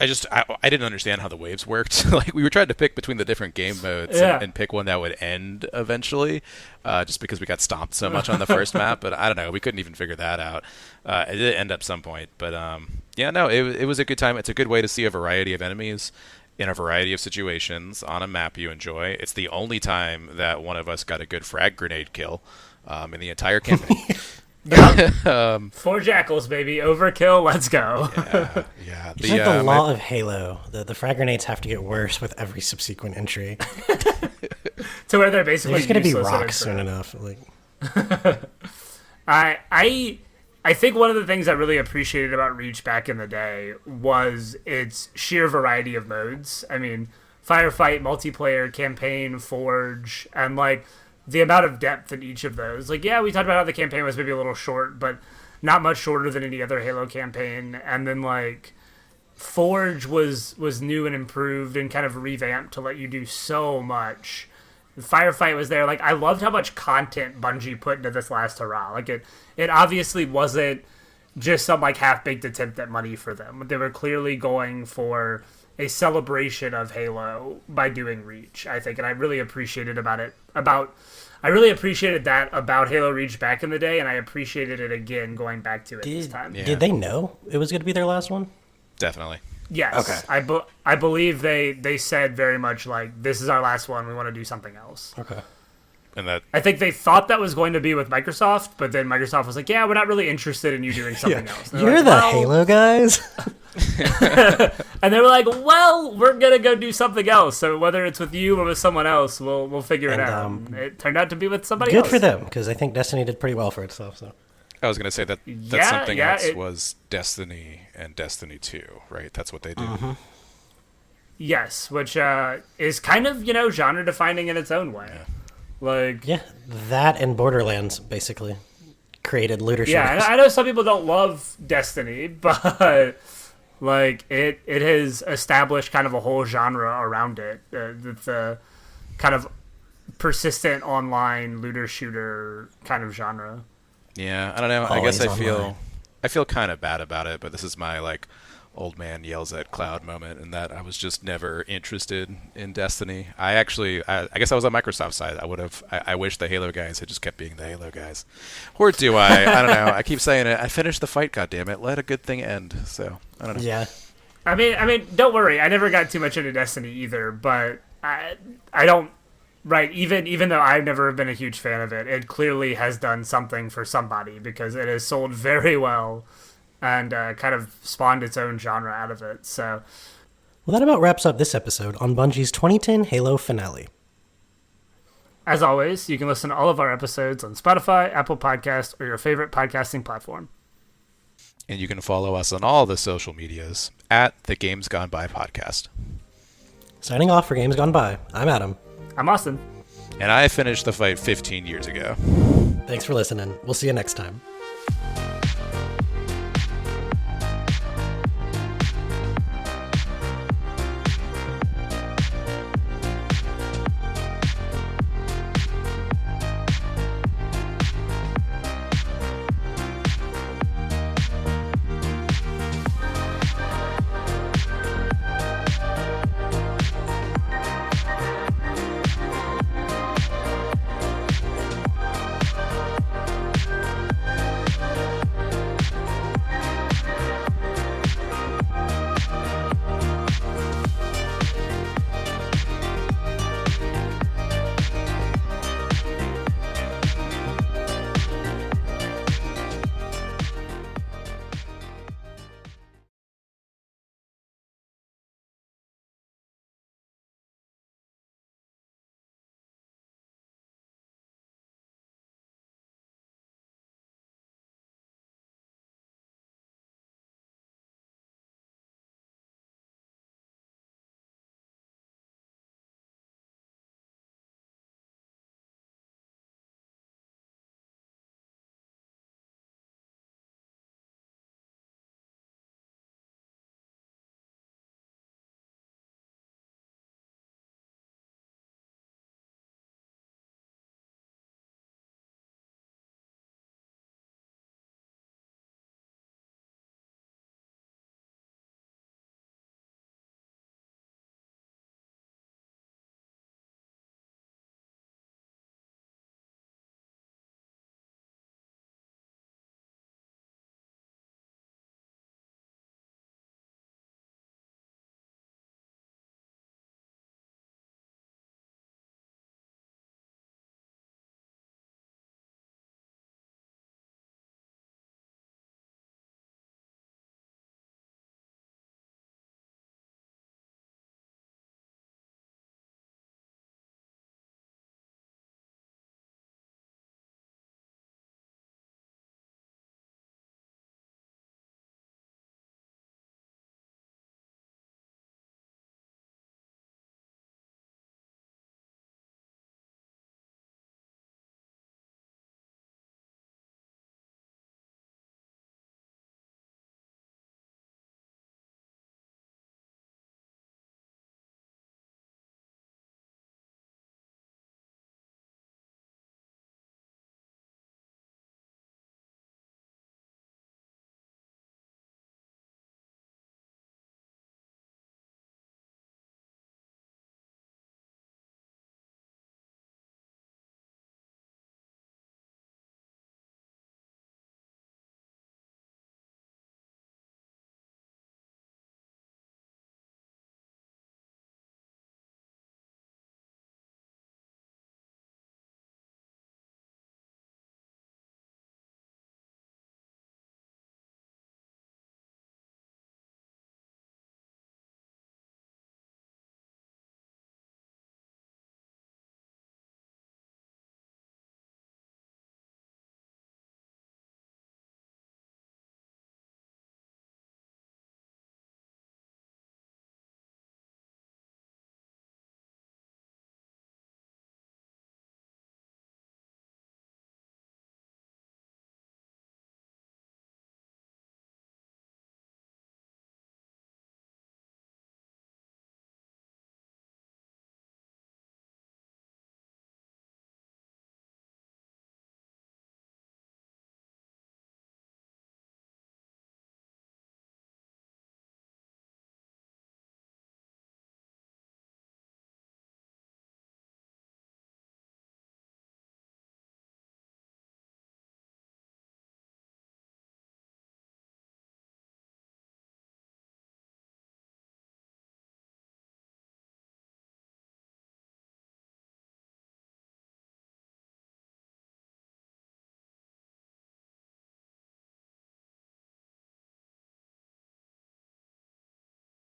I didn't understand how the waves worked. We were trying to pick between the different game modes and pick one that would end eventually, just because we got stomped so much on the first map. But I don't know, we couldn't even figure that out. It did end up some point, but it was a good time. It's a good way to see a variety of enemies in a variety of situations on a map you enjoy. It's the only time that one of us got a good frag grenade kill in the entire campaign. 4 jackals, baby. Overkill, let's go. Yeah. It's the law of Halo. The frag grenades have to get worse with every subsequent entry. To where they're basically going to be rocks soon enough. I think one of the things I really appreciated about Reach back in the day was its sheer variety of modes. I mean, Firefight, multiplayer, campaign, Forge, and the amount of depth in each of those. We talked about how the campaign was maybe a little short, but not much shorter than any other Halo campaign. And then Forge was new and improved and kind of revamped to let you do so much. Firefight was there. I loved how much content Bungie put into this last hurrah. It obviously wasn't just some half-baked attempt at money for them. They were clearly going for a celebration of Halo by doing Reach, I think, and I really appreciated that about Halo Reach back in the day, and I appreciated it again going back to it this time. Yeah. Did they know it was going to be their last one? Definitely. Yes. Okay. I believe they said very much this is our last one. We want to do something else. Okay. And that I think they thought that was going to be with Microsoft, but then Microsoft was like, "Yeah, we're not really interested in you doing something else." You're the Halo guys. And they were like, "Well, we're gonna go do something else. So whether it's with you or with someone else, we'll figure it out." It turned out to be with somebody else. Good for them, because I think Destiny did pretty well for itself. So. I was going to say that something else was Destiny and Destiny 2, right? That's what they do. Mm-hmm. Yes, which is kind of, genre defining in its own way. Yeah. That and Borderlands basically created looter shooters. Yeah, I know some people don't love Destiny, but it has established kind of a whole genre around it. The kind of persistent online looter shooter kind of genre. Yeah, I don't know. I guess I feel kind of bad about it, but this is my old man yells at cloud moment, and that I was just never interested in Destiny. I guess I was on Microsoft's side. I wish the Halo guys had just kept being the Halo guys. Or do I? I don't know. I keep saying it. I finished the fight, goddammit. Let a good thing end. So I don't know. Yeah. I mean, don't worry. I never got too much into Destiny either, but I don't. Right, even though I've never been a huge fan of it, it clearly has done something for somebody because it has sold very well and kind of spawned its own genre out of it. So, well, that about wraps up this episode on Bungie's 2010 Halo finale. As always, you can listen to all of our episodes on Spotify, Apple Podcasts, or your favorite podcasting platform. And you can follow us on all the social medias at the Games Gone By podcast. Signing off for Games Gone By, I'm Adam. I'm Austin. And I finished the fight 15 years ago. Thanks for listening. We'll see you next time.